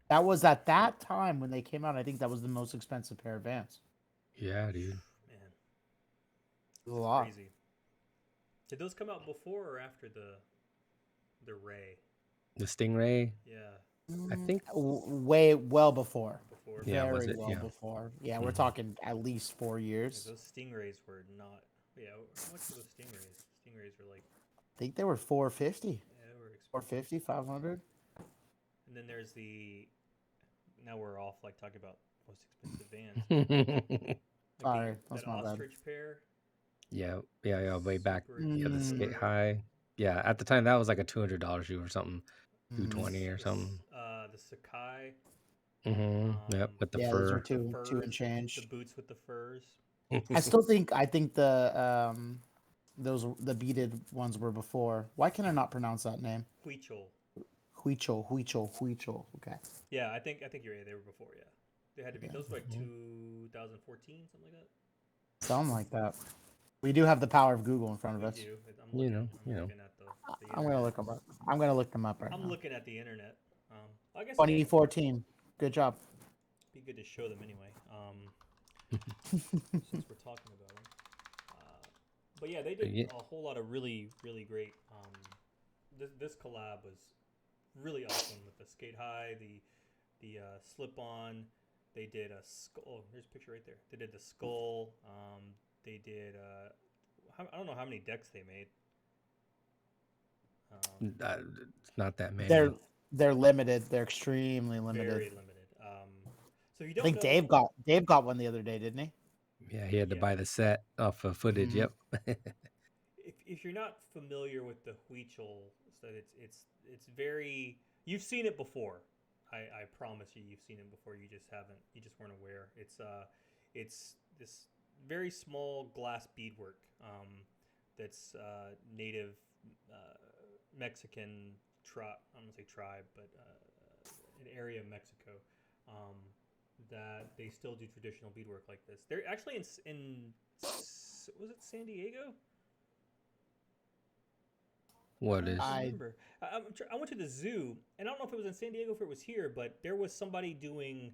that was at that time when they came out. I think that was the most expensive pair of Vans. Yeah, dude. Man, It was a it's lot. crazy. Did those come out before or after the Ray? The Stingray. Yeah, I think. Way well before. before. Yeah, was Very it? well Yeah. before. Yeah, we're Mhm. talking at least 4 'Cause years. those Stingrays were not. Yeah, how much were those Stingrays? Stingrays were like, I think they were 450. yeah, they were expensive. 450, 500. And then there's the. Now we're off like talking about most expensive Vans. Like Sorry, that's that my bad. ostrich pair. yeah, way back. Super Yeah, the expensive, skate right? high. Yeah, at the time that was like a $200 shoe or something, Mm. 220 or something. The Sakai. Yep, with the Yeah, those were fur. two and The change. boots with the furs. I think the beaded ones were before. Why can I not pronounce that name? Huichol. Huichol. Okay. Yeah, I think you're right. They were before. Yeah, they had to be. Those were like 2014, something like that. Something like that. We do have the power of Google in front of We us. do. I'm You looking, know, I'm you know. looking at the I'm gonna internet. look them up. I'm gonna look them up right I'm now. looking at the internet. I guess 2014. Good job. it'd be good to show them anyway. Since we're talking about them. But yeah, they did Yeah. a whole lot of really, really great. This collab was really awesome with the skate high, the slip on. They did a skull. Oh, here's a picture right there. They did the skull. They did. I don't know how many decks they made. It's not that many. They're limited. They're extremely limited. Very limited. So if you I don't think know, Dave got one the other day, didn't he? Yeah, he had to Yeah. buy the set off of footage. Mhm. Yep. if you're not familiar with the Huichol, so it's very. You've seen it before. I promise you've seen it before. You just haven't. You just weren't aware. It's this very small glass beadwork that's native Mexican tribe. I'm gonna say tribe, but an area of Mexico that they still do traditional beadwork like this. They're actually in was it San Diego? What is? I remember. I went to the zoo, and I don't know if it was in San Diego or if it was here, but there was somebody doing.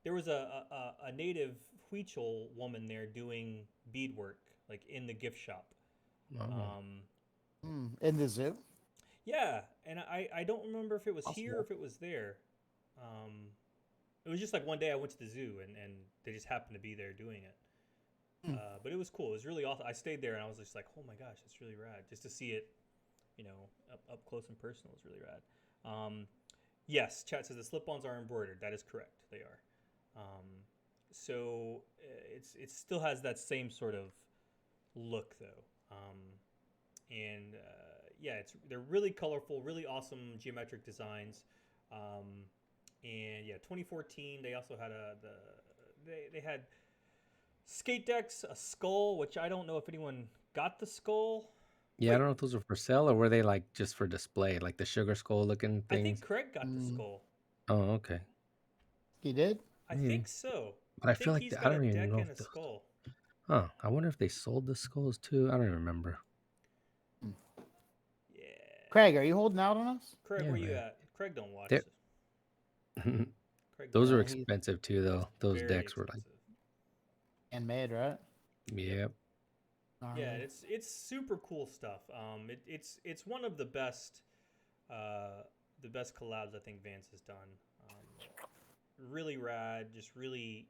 There was a native Huichol woman there doing beadwork, like in the gift shop. Oh. In the zoo. Yeah, and I don't remember if it was here or Possible. if it was there. It was just like one day I went to the zoo and they just happened to be there doing it. But it was cool. It was really awesome. I stayed there and I was just like, oh my gosh, it's really rad. Just to see it, up close and personal is really rad. Yes, chat says the slip-ons are embroidered. That is correct. They are. So it still has that same sort of look though. And yeah, they're really colorful, really awesome geometric designs. And yeah, 2014 they also had they had skate decks, a skull, which I don't know if anyone got the skull. Yeah, I don't know if those were for sale or were they like just for display, like the sugar skull looking I think things. Craig got the skull. Oh, okay. He did. I Maybe. think so. But I think feel like he's I got don't a even deck know and a if those. skull. Huh. I wonder if they sold the skulls too. I don't even remember. Yeah. Craig, are you holding out on us? Craig, Yeah, where you man. at? Craig don't watch. They're- Craig Those don't are watch. expensive too, though. Those Very decks were like, expensive. Handmade, right? yep. Yeah, it's super cool stuff. It's one of the best collabs I think Vance has done. Really rad, just really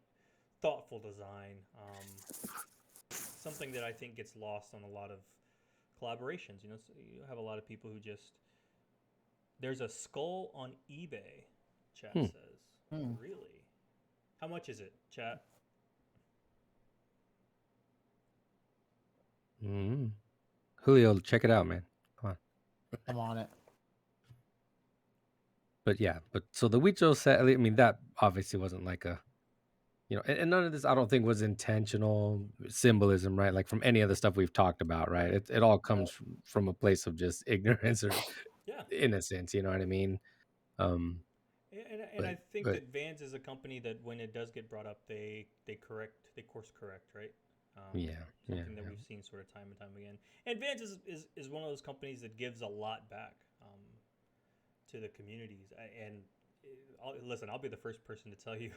thoughtful design. Something that I think gets lost on a lot of collaborations. You have a lot of people who just. There's a skull on eBay. Chat says, really? How much is it, chat? Julio, check it out, man. Come on. I'm on it. But yeah, so the Huicho set, I mean, that obviously wasn't like a and none of this I don't think was intentional symbolism, right? Like from any of the stuff we've talked about, right? It all comes from a place of just ignorance or Yeah. innocence. You know what I mean? Um, And but I think but that Vans is a company that when it does get brought up, they course correct, right? yeah, yeah, Something that we've seen sort of time and time again. And Vans is one of those companies that gives a lot back to the communities. Listen, I'll be the first person to tell you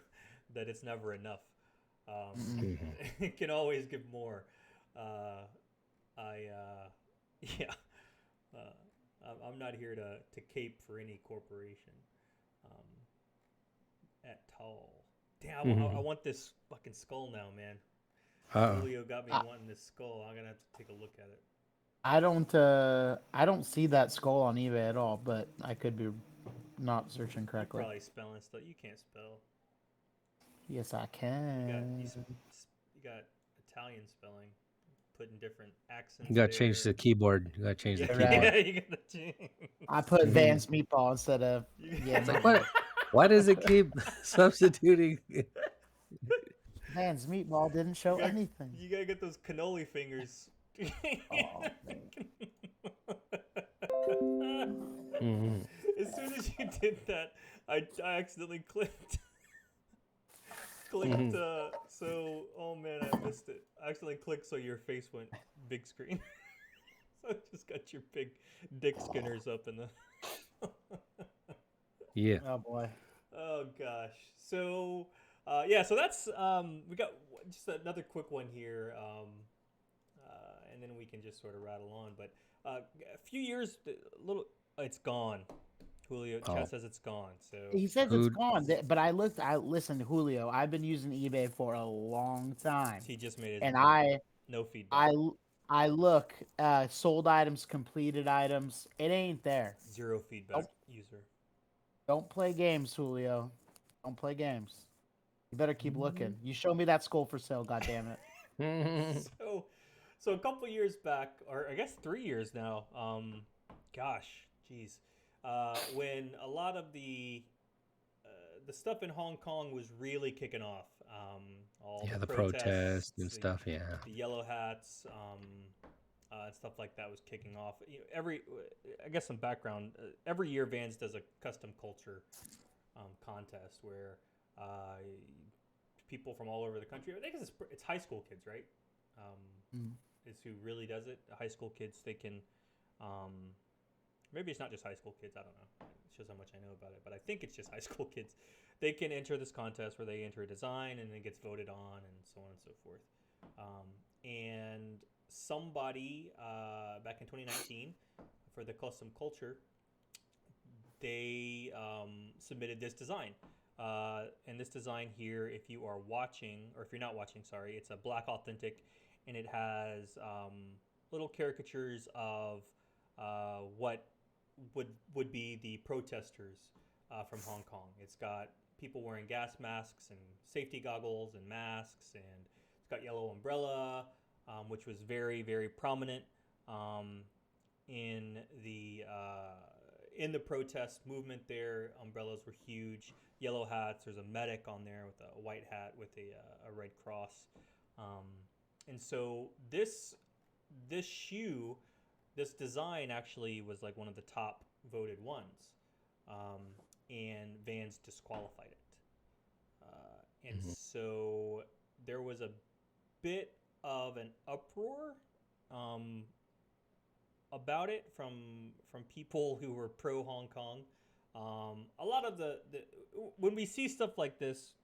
that it's never enough. Mm-mm. Mhm. It can always give more. Uh, yeah. I'm not here to cape for any corporation. Um, at all. Damn, I want this fucking skull now, man. Uh-oh. Julio got me I, wanting this skull. I'm gonna have to take a look at it. I don't see that skull on eBay at all, but I could be not searching You correctly. probably spelling stuff. You can't spell. Yes, I You got can. you got Italian spelling, putting different You accents gotta change there. the keyboard. You gotta change Yeah, the Right. keyboard. yeah, you gotta change. I put Mhm. Vance Meatball instead of It's like man. what? Why does it keep substituting? Vance Meatball didn't show You gotta, anything. you gotta get those cannoli fingers. Oh, man. Mhm. As soon as you did that, I accidentally clicked. Mhm. Oh man, I missed it. I accidentally clicked so your face went big screen. So I just got your big dick skinners up in the. Yeah. Oh boy. Oh gosh. Yeah, so that's we got just another quick one here, and then we can just sort of rattle on. But a few years, a little, it's gone. Julio, Oh, Chad says it's gone. So He says it's who? gone, but I looked. I listened, Julio. I've been using eBay for a long time, he just made his and point. No feedback. I look sold items, completed items. It ain't there. Zero feedback, Don't user. don't play games, Julio. Don't play games. You better keep looking. You show me that skull for sale, goddammit. Mhm. So, so a couple years back, or I guess 3 years now. Gosh, geez, when a lot of the stuff in Hong Kong was really kicking off. All Yeah, the the protests, protest and stuff. Yeah. the yellow hats, and stuff like that was kicking off. I guess some background. Every year, Vans does a custom culture contest where uh, people from all over the country. I think it's high school kids, right? Um, Mm. is who really does it. High school kids, they can. Maybe it's not just high school kids. I don't know. It shows how much I know about it, but I think it's just high school kids. They can enter this contest where they enter a design and it gets voted on and so on and so forth. And somebody back in 2019 for the custom culture, they submitted this design. And this design here, if you are watching, or if you're not watching, sorry, it's a black authentic, and it has little caricatures of what would be the protesters from Hong Kong. It's got people wearing gas masks and safety goggles and masks, and it's got yellow umbrella, which was very very prominent um, in the protest movement. There, umbrellas were huge. Yellow hats. There's a medic on there with a white hat with a red cross, um, and so this shoe, this design actually was like one of the top voted ones, um, and Vans disqualified it. And Mhm. so there was a bit of an uproar um, about it from people who were pro Hong Kong. A lot of the when we see stuff like this,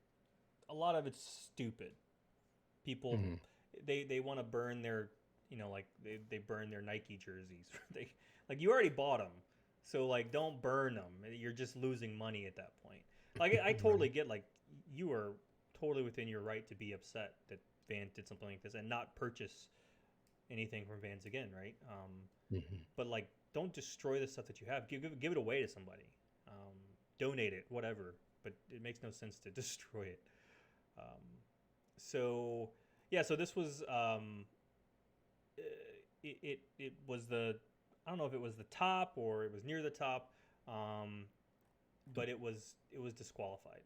a lot of it's stupid. People Mhm. they want to burn their like they burn their Nike jerseys. They like you already bought them, so like don't burn them. You're just losing money at that point. Like I totally get like you are totally within your right to be upset that Vans did something like this and not purchase anything from Vans again, right? Mhm. But like don't destroy the stuff that you have. Give it away to somebody. Donate it, whatever. But it makes no sense to destroy it. Um, so yeah, so this was it was the I don't know if it was the top or it was near the top, but it was disqualified.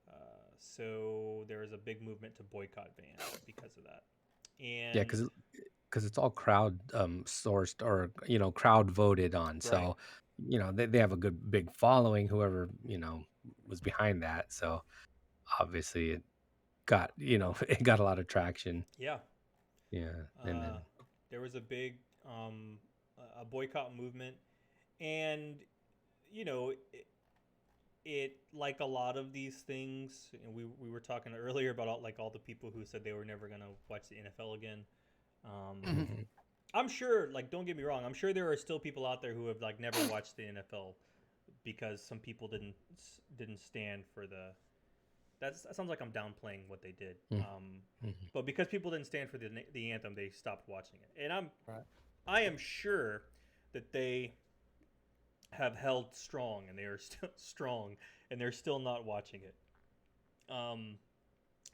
Uh, So there was a big movement to boycott Vans because of that. And Yeah, because it's all crowd sourced or crowd voted on. right, So they have a good big following. Whoever was behind that. So obviously it got it got a lot of traction. yeah, Yeah, and uh, then there was a big a boycott movement, and you know it like a lot of these things, and we were talking earlier about all the people who said they were never gonna watch the NFL again. Um, mhm. I'm sure, like, don't get me wrong, I'm sure there are still people out there who have like never watched the NFL because some people didn't stand for the. That sounds like I'm downplaying what they did. Mm, mhm. But because people didn't stand for the anthem, they stopped watching it, and Right. I am sure that they have held strong, and they are still strong, and they're still not watching it. Um,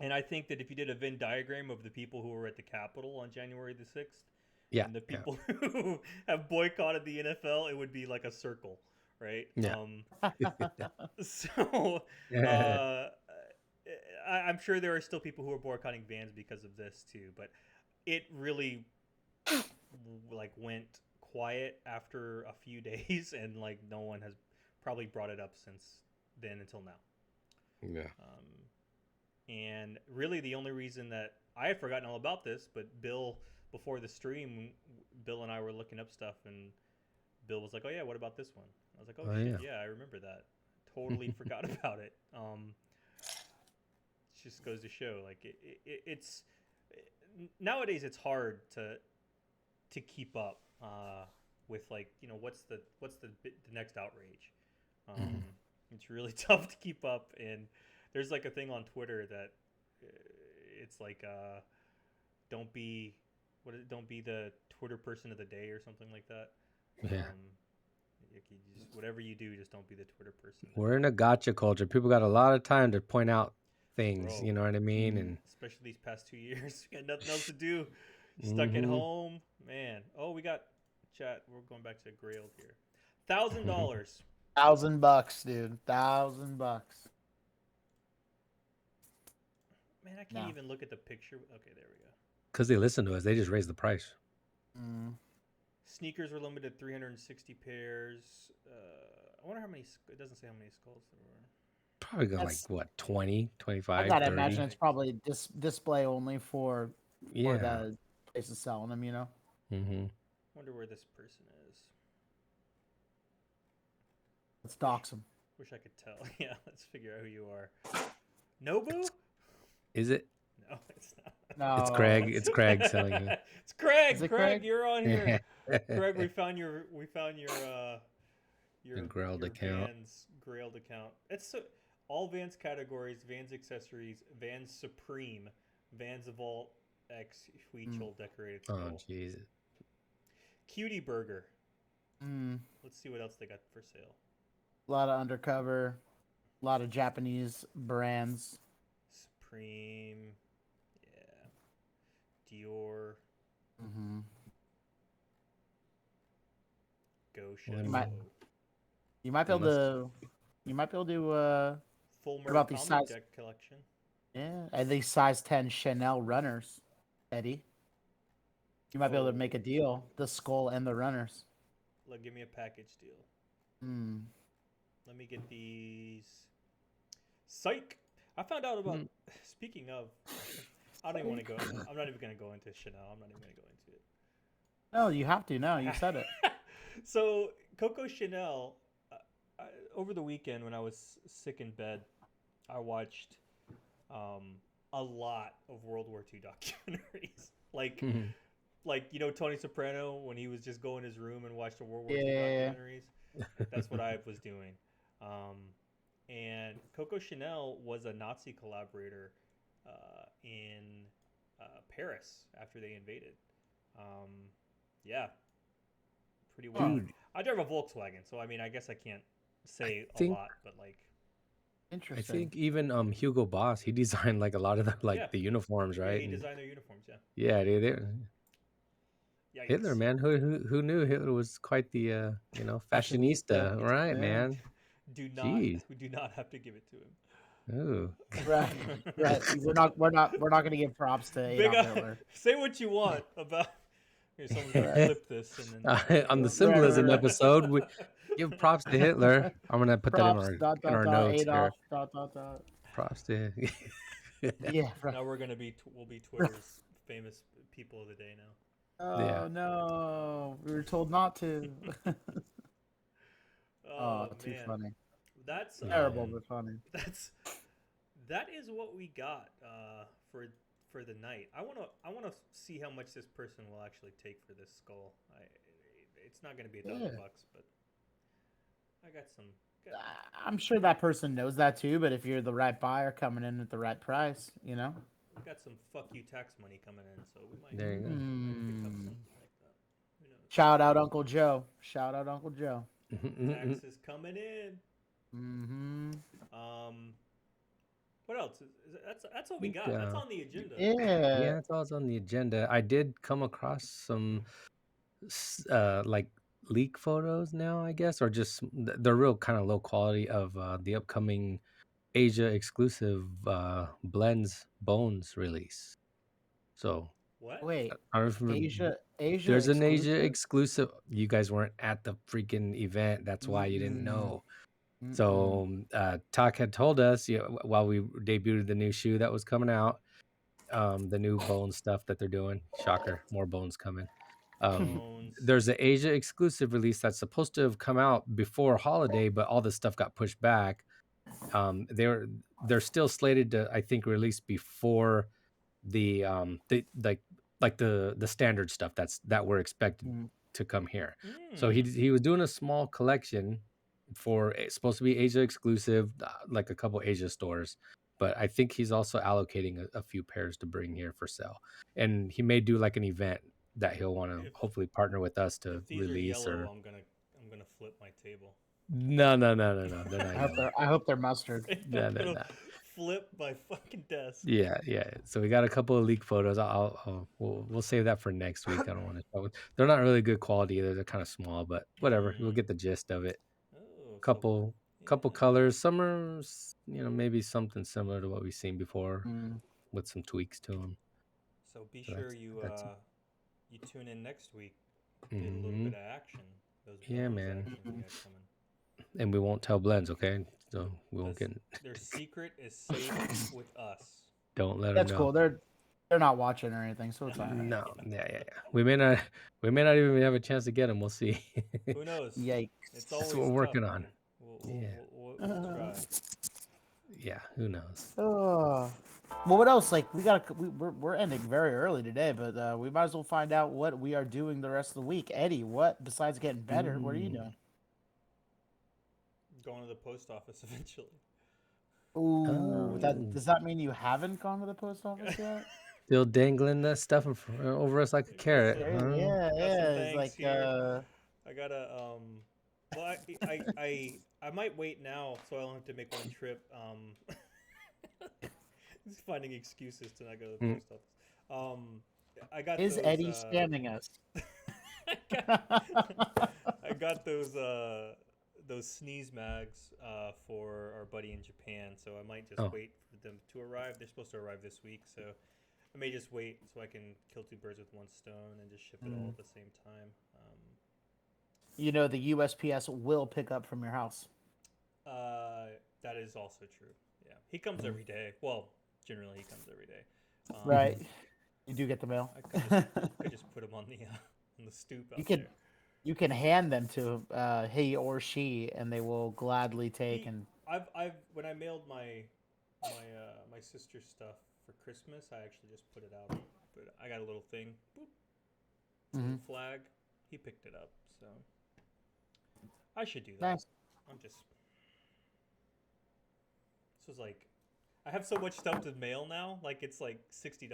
and I think that if you did a Venn diagram of the people who were at the Capitol on January the 6th Yeah, and the yeah, people who have boycotted the NFL, it would be like a circle, right? yeah. So uh, I'm sure there are still people who are boycotting Vans because of this too, but it really like went quiet after a few days, and like no one has probably brought it up since then until now. Yeah. And really, the only reason that I had forgotten all about this, but Bill, before the stream, Bill and I were looking up stuff, and Bill was like, "Oh yeah, what about this one?" I was like, "Oh Oh shit, yeah. yeah, I remember that. Totally forgot about it." It just goes to show, like it's nowadays it's hard to keep up with like what's the next outrage. Mhm. It's really tough to keep up, and there's like a thing on Twitter that uh, it's like don't be don't be the Twitter person of the day or something like that. Yeah. You just, whatever you do, just don't be the Twitter person of the We're day, in a gotcha culture. People got a lot of time to point out things, bro. you know what I mean? Mhm. And Especially these past 2 years, we got nothing else to do. Stuck at hmm home, man. Oh, we got chat. We're going back to Grailed here. $1,000. $1,000, dude. $1,000. Man, I can't No. even look at the picture. Okay, there we go. because they listen to us, they just raise the price. Mm. Sneakers were limited to 360 pairs. I wonder how many. It doesn't say how many skulls there were. Probably got like That's. what 20, I 25, gotta 30. imagine it's probably display only for Yeah. the places selling them. Mm-hmm. Wonder where this person is. Let's dox them. Wish I could tell. Yeah, let's figure out who you are. Nobu? Is it? No, it's not. No. It's Craig. It's Craig selling it. It's Craig. Is it Craig, Craig? you're on here. Craig, we Your found your Grailed your account. Vans Grailed account. It's all Vans categories: Vans accessories, Vans Supreme, Vans Vault X Huichel decorated Oh, skull. jeez. Cutie Burger. Mm. Let's see what else they got for sale. A lot of undercover. A lot of Japanese brands. Supreme. Yeah. Dior. Mm-hmm. Gosha. Well, You might- Whoa. You might be able to. You might be able to. Full What about Metal these Comic size- Deck collection. Yeah, I think size 10 Chanel runners, Eddie. You might be able to Oh. make a deal. The skull and the runners. Look, give me a package deal. Mm. Let me get these. Psych. I found out about. Speaking of, I don't even want to go. I'm not even gonna go into Chanel. I'm not even gonna go into it. No, you have to. No, you said it. So Coco Chanel, over the weekend when I was sick in bed, I watched a lot of World War II documentaries. Like Tony Soprano when he was just go in his room and watch the World War II Yeah. documentaries. That's what I was doing. And Coco Chanel was a Nazi collaborator in Paris after they invaded. Yeah, pretty wild. Dude. I drive a Volkswagen, so I mean, I guess I can't say a think- lot, but like, I Interesting. think even Hugo Boss, he designed like a lot of the Yeah. the uniforms, yeah, right? he And- designed their uniforms. Yeah, yeah, dude. Yikes. Hitler, man. Who knew Hitler was quite the fashionista, Fashionista, right, yeah. man? Do Jeez. not have to give it to him. Ooh. Right, right. We're not gonna give props to Big Adolf Hitler. say what you want about. Here, someone's gonna Right. clip this and then On the Right, symbolism right, episode, we give props to Hitler. I'm gonna put that Props. Dot in dot our dot. notes here. Adolf. Dot dot dot. Props to. Yeah. Right. now we're gonna be we'll be Twitter's famous people of the day now. Yeah. Oh no, we were told not to. Oh, Too man, funny. that's Terrible, but funny. that is what we got for the night. I wanna see how much this person will actually take for this skull. It's not gonna be $1,000 Yeah. bucks, but I got some. I'm sure that person knows that too, but if you're the right buyer coming in at the right price, We got some fuck you tax money coming in, so we might, There you go. might pick up something like that. Who knows? Shout out Uncle Joe. Shout out Uncle Joe. Taxes coming in. Mm-hmm. What else? That's all we got. Yeah. That's on the agenda. Yeah, that's all that's on the agenda. I did come across some like leak photos now, I guess, or just they're real kind of low quality of the upcoming Asia exclusive blends bones release. So What? Wait, I don't know if Asia there's an Asia exclusive? exclusive. You guys weren't at the freaking event. That's why you didn't Mm-mm. know. Mm-mm. So Talk had told us, while we debuted the new shoe that was coming out, the new bone stuff that they're doing. Shocker, more bones coming. Bones. There's an Asia exclusive release that's supposed to have come out before holiday, but all this stuff got pushed back. They're still slated to, I think, release before the the standard stuff that we're expected Mm. to come here. So he was doing a small collection for it's supposed to be Asia exclusive, like a couple Asia stores. But I think he's also allocating a few pairs to bring here for sale, and he may do like an event that he'll want to hopefully partner with us to If these release. are yellow, Or I'm gonna flip my table. no, they're not yellow. I hope they're mustard. No. Flip my fucking desk. Yeah. So we got a couple of leak photos. We'll save that for next week. I don't want to show it. They're not really good quality either. They're kind of small, but whatever. We'll get the gist of it. Oh, Couple colors. Some are, maybe something similar to what we've seen before, Mm. with some tweaks to them. So be So sure that's it. you tune in next week. Get a little bit of action. Yeah, man. actions we got coming. And we won't tell blends, okay? So we won't get. Their secret is safe with us. Don't let That's them know. cool. They're not watching or anything, so it's fine. No, yeah. We may not even have a chance to get them. We'll see. Who knows? Yikes. It's always That's what we're working tough, on. man. We'll try. Yeah, who knows? Oh. Well, what else? Like we're ending very early today, but we might as well find out what we are doing the rest of the week. Eddie, what besides getting better? What are you doing? Going to the post office eventually. Ooh, does that mean you haven't gone to the post office yet? Still dangling that stuff over us like a carrot. Got Huh? some Yeah. It's thanks like here. I gotta well I might wait now so I don't have to make one trip. Just finding excuses to not go to the post office. I got Is those, Eddie scamming us? I got those sneeze mags for our buddy in Japan, so I might just wait for them to arrive. They're supposed to arrive this week, so I may just wait so I can kill two birds with one stone and just ship it all at the same time. The USPS will pick up from your house. That is also true. Yeah, he comes every day. Well, generally he comes every day. Right. You do get the mail. I could just put them on the stoop out there. You can hand them to he or she, and they will gladly take. I've when I mailed my sister's stuff for Christmas, I actually just put it out. But I got a little thing, boop, little flag. He picked it up, so I should do that. Nice. This was like, I have so much stuff to mail now. Like it's like $60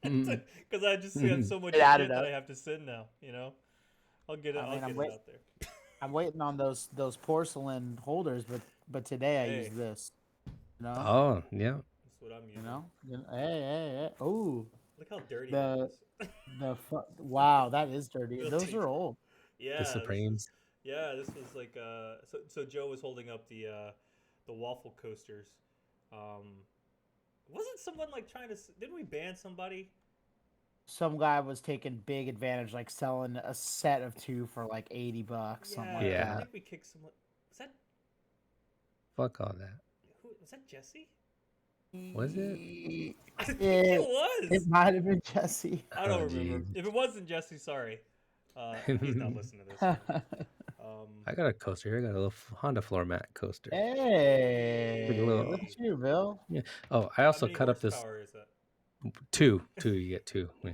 because I just have so much shit that I have to send now. I'll get it. I'll get it out there. I'm waiting on those porcelain holders, but today I use this. Oh yeah. That's what I'm using. Hey. Oh. Look how dirty that is. Wow, that is dirty. Real Those tasty. are old. Yeah. The Supremes. This was like so Joe was holding up the the waffle coasters. Wasn't someone like trying to? Didn't we ban somebody? Some guy was taking big advantage, like selling a set of 2 for like $80, something like I Yeah. think we kicked someone. Was that Fuck all that. who? Was that Jesse? Was it? that. I think It, it was. it might have been Jesse. I don't Oh, remember. jeez. If it wasn't Jesse, sorry. He's not listening to this. I got a coaster here. I got a little Honda floor mat coaster. Hey, Like a little- look at you, Bill. Yeah. Oh, I How also many cut up this horsepower is that? 2. You get 2. Yeah.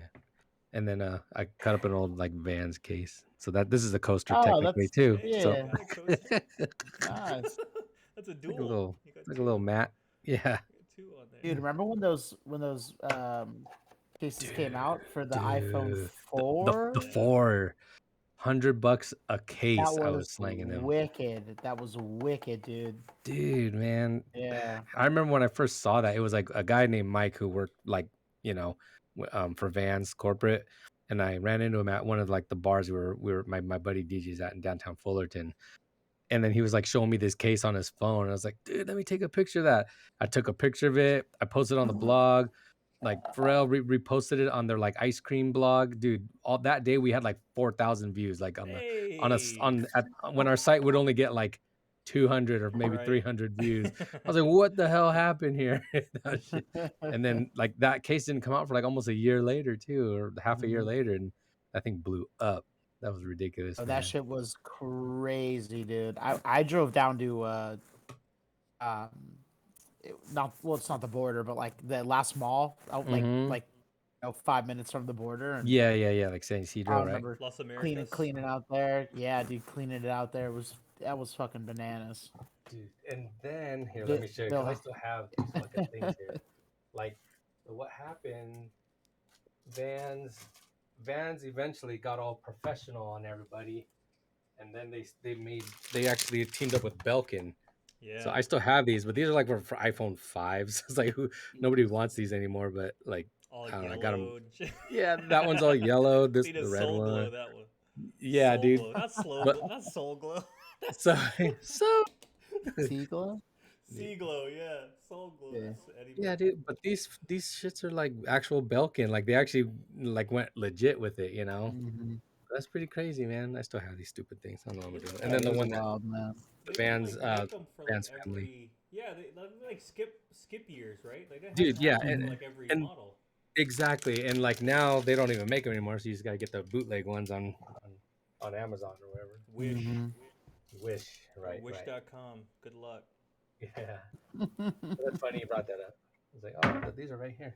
And then I cut up an old like Vans case. So this is a coaster Oh, technically that's too. Hey, So yeah. you got a coaster? Nice. That's a like duel. a little You got like two. a little mat. Yeah. You got 2 on there. Dude, remember when those cases came out for the iPhone Dude. 4? The $400 a That case. I was was slanging them. wicked. That was wicked, dude. Dude, man. Yeah. I remember when I first saw that, it was like a guy named Mike who worked like, for Vans corporate. And I ran into him at one of like the bars my buddy DJ's at in downtown Fullerton. And then he was like showing me this case on his phone. And I was like, dude, let me take a picture of that. I took a picture of it. I posted it on the blog. Like Pharrell reposted it on their like ice cream blog. Dude, all that day we had like 4,000 views, like when our site would only get like 200 or maybe Right. 300 views. I was like, what the hell happened here? That shit. And then like that case didn't come out for like almost a year later too, or half a year Mhm. later. And that thing blew up. That was ridiculous. Oh, man. that shit was crazy, dude. I drove down to it's not the border, but like the last mall, out Mhm. like 5 minutes from the border, and Yeah, like San I Isidro, right? remember Las Americas. cleaning out there. Yeah, dude, cleaning it out there was fucking bananas. Dude, and then here, Bi- let me show you. 'Cause I Bill- still have these fucking things here. Like, so what happened? Vans eventually got all professional on everybody, and then they actually teamed up with Belkin. Yeah. So I still have these, but these are like for iPhone 5s. It's like nobody wants these anymore. But like, all I don't know, I yellow. got 'em- yeah, that one's all yellow. This Need the a red soul glow, one. that one. Yeah, Soul dude. Glow. Not slow But- glow. Not soul glow. So Seaglow? Sea glow, yeah. Soul glow. Yeah. That's Eddie yeah, Murphy. dude. But these shits are like actual Belkin. Like they actually like went legit with it. Mhm. That's pretty crazy, man. I still have these stupid things. I don't know what I'm doing. And That then the is one that wild, man. They Vans, don't, like, make 'em for, Vans like, family. every. Yeah, they like skip years, right? Like, they have Dude, yeah, for, and- like every and- model. exactly. And like now they don't even make them anymore, so you just gotta get the bootleg ones on Amazon or whatever. Wish. Mhm. Wish, Or right? Wish.com. Good luck. Yeah. That's funny you brought that up. I was like, oh, these are right here.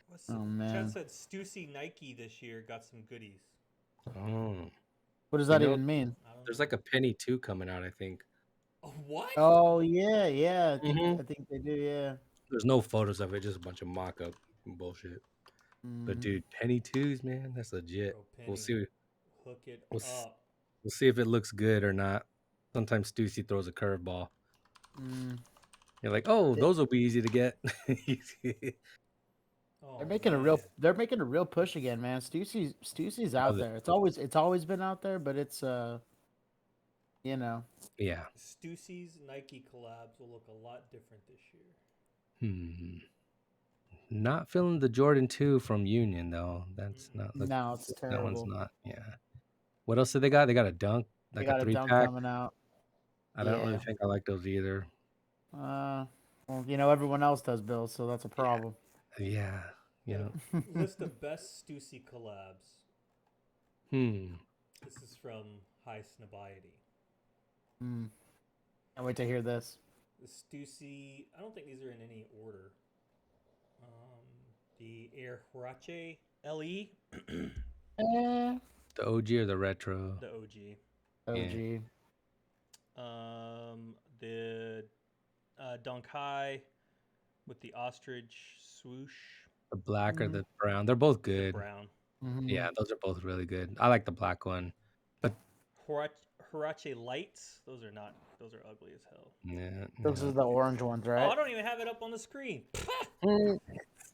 What's Oh, Chad man. said Stussy Nike this year got some goodies. Oh, What does that You know, even mean? I don't there's know. like a penny 2 coming out, I think. Oh, what? Oh yeah. I Mhm. think they do. Yeah. There's no photos of it, just a bunch of mock-up bullshit. But Mhm. dude, penny 2s, man, that's legit. Bro, We'll Penny. see. Hook it We'll s- up. We'll see if it looks good or not. Sometimes Stussy throws a curveball. Mm. You're like, oh, Yeah. those will be easy to get. Oh, They're making man. they're making a real push again, man. Stussy's out they- there. It's always been out there, but it's you know. Yeah. Stussy's Nike collabs will look a lot different this year. Not feeling the Jordan 2 from Union though. That's not look, No, it's that one's terrible. not. Yeah. What else did they got? They got a dunk, They like got a a dunk 3-pack. coming out. I don't really Yeah. think I like those either. Well, everyone else does, Bill, so that's a problem. Yeah. You know. List of best Stussy collabs. This is from High Snobiety. Can't wait to hear this. The Stussy, I don't think these are in any order. The Air Huarache LE, Eh, The OG or the retro? the OG. OG. The Donkai with the ostrich swoosh. The black or the brown? They're both The good. brown. Mhm. Yeah, those are both really good. I like the black one. Huarache lights. Those are ugly as hell. Yeah. Those are the orange ones, Oh, I right? don't even have it up on the screen. Mm.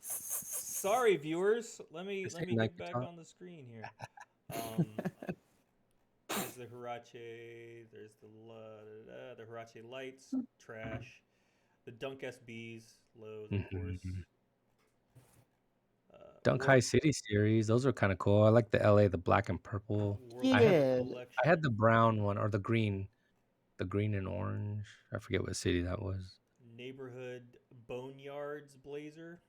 Sorry, viewers. Let me Just get take Nike back top. on the screen here. There's the Huarache. There's the Huarache lights. Trash. The Dunk SBs, lows, of course. Mhm. Dunk World High City series, those are kind of cool. I like the LA, the black and purple. World I had Record Yeah, I Collection. had the brown one or the green and orange. I forget what city that was. Neighborhood Boneyards Blazer.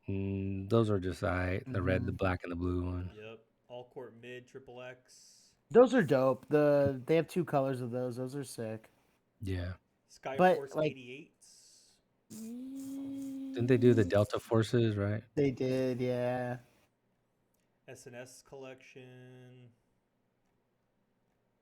Those are just the red, the mhm. black, and the blue one. Yep. All Court Mid Triple X. Those are dope. They have two colors of those. Those are sick. Yeah. But Skyforce like 88s. Didn't they do the Delta Forces, right? they did, yeah. SNS Collection.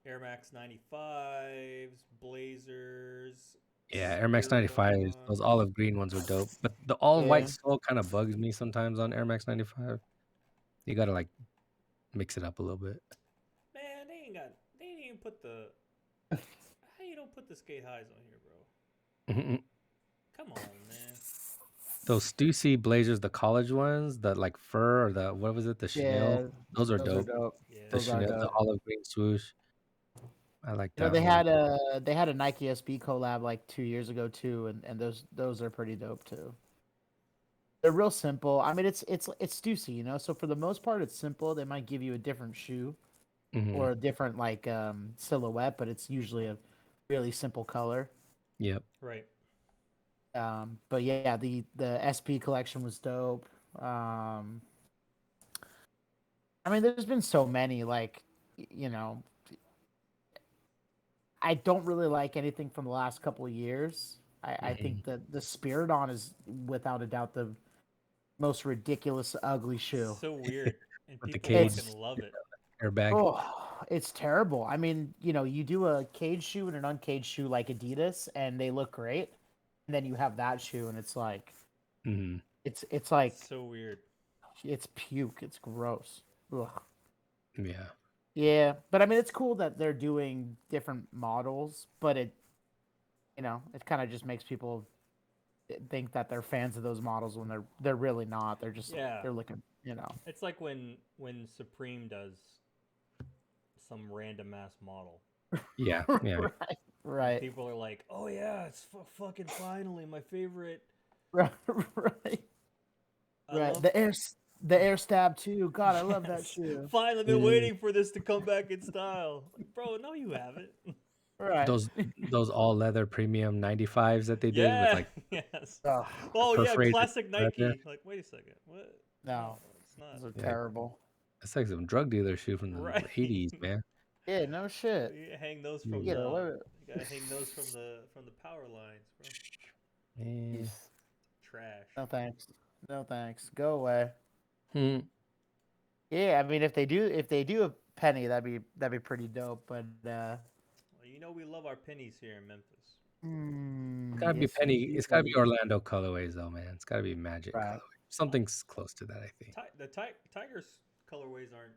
Air Max 95s. Blazers. Yeah, Air Max Spirit 95s. Those Bonds. olive green ones are dope. But the all white Yeah. sole kind of bugs me sometimes on Air Max 95. You gotta like mix it up a little bit. Man, they ain't even put the. How you don't put the skate highs on here, bro? Come on, man. Those Stussy Blazers, the college ones, the like fur or the what was it, the Chanel? Yeah. Those are Those are dope. dope. Yeah. The Those are Chanel, the dope. olive green swoosh. I like You know, that one. they had a Nike SB collab like 2 years ago too, and those are pretty dope too. They're real simple. I mean, it's Stussy, you know. So for the most part, it's simple. They might give you a different shoe Hmm. or a different like silhouette, but it's usually a really simple color. Yep. Right. But yeah, the SP collection was dope. I mean, there's been so many like you know, I don't really like anything from the last couple of years. I Hmm. think that the Spiridon is without a doubt the most ridiculous ugly shoe. So weird, and With the people cage fucking love it. airbag. Oh, it's terrible. I mean, you know, you do a cage shoe and an uncaged shoe like Adidas, and they look great. And then you have that shoe, and it's like Hmm. it's like So weird. it's puke. It's gross. Ugh. Yeah. Yeah, but I mean, it's cool that they're doing different models, but you know, it kind of just makes people think that they're fans of those models when they're really not. They're just Yeah. they're looking, you know. It's like when Supreme does some random ass model. Yeah. Yeah. Right, right, People are like, "Oh yeah, it's fucking finally my favorite." right, right, I right. love. The air stab too. God, I love that Yes. shoe. Finally, been Mm. waiting for this to come back in style. Like, bro, no, you haven't. Right. Those all leather premium 95s that they did with Yeah. like Yes. Oh, Oh yeah, perforated classic leather. Nike. Like, wait a second. What? no, It's not. those are Yeah, terrible. it's like some drug dealer shoe from the Right. 80s, man. Yeah, no shit. You hang those Yeah. from Get the. away You gotta hang those from the power lines, bro. Yeah. with Trash. No thanks. No thanks. Go away. Hmm. Yeah, I mean, if they do a penny, that'd be pretty dope. But Well, you know we love our pennies here in Memphis. It's gotta be yes, we Penny. It's gotta be do. Orlando colorways though, man. It's gotta be Magic Right. colorway. Something's close to that, I think. Tigers colorways aren't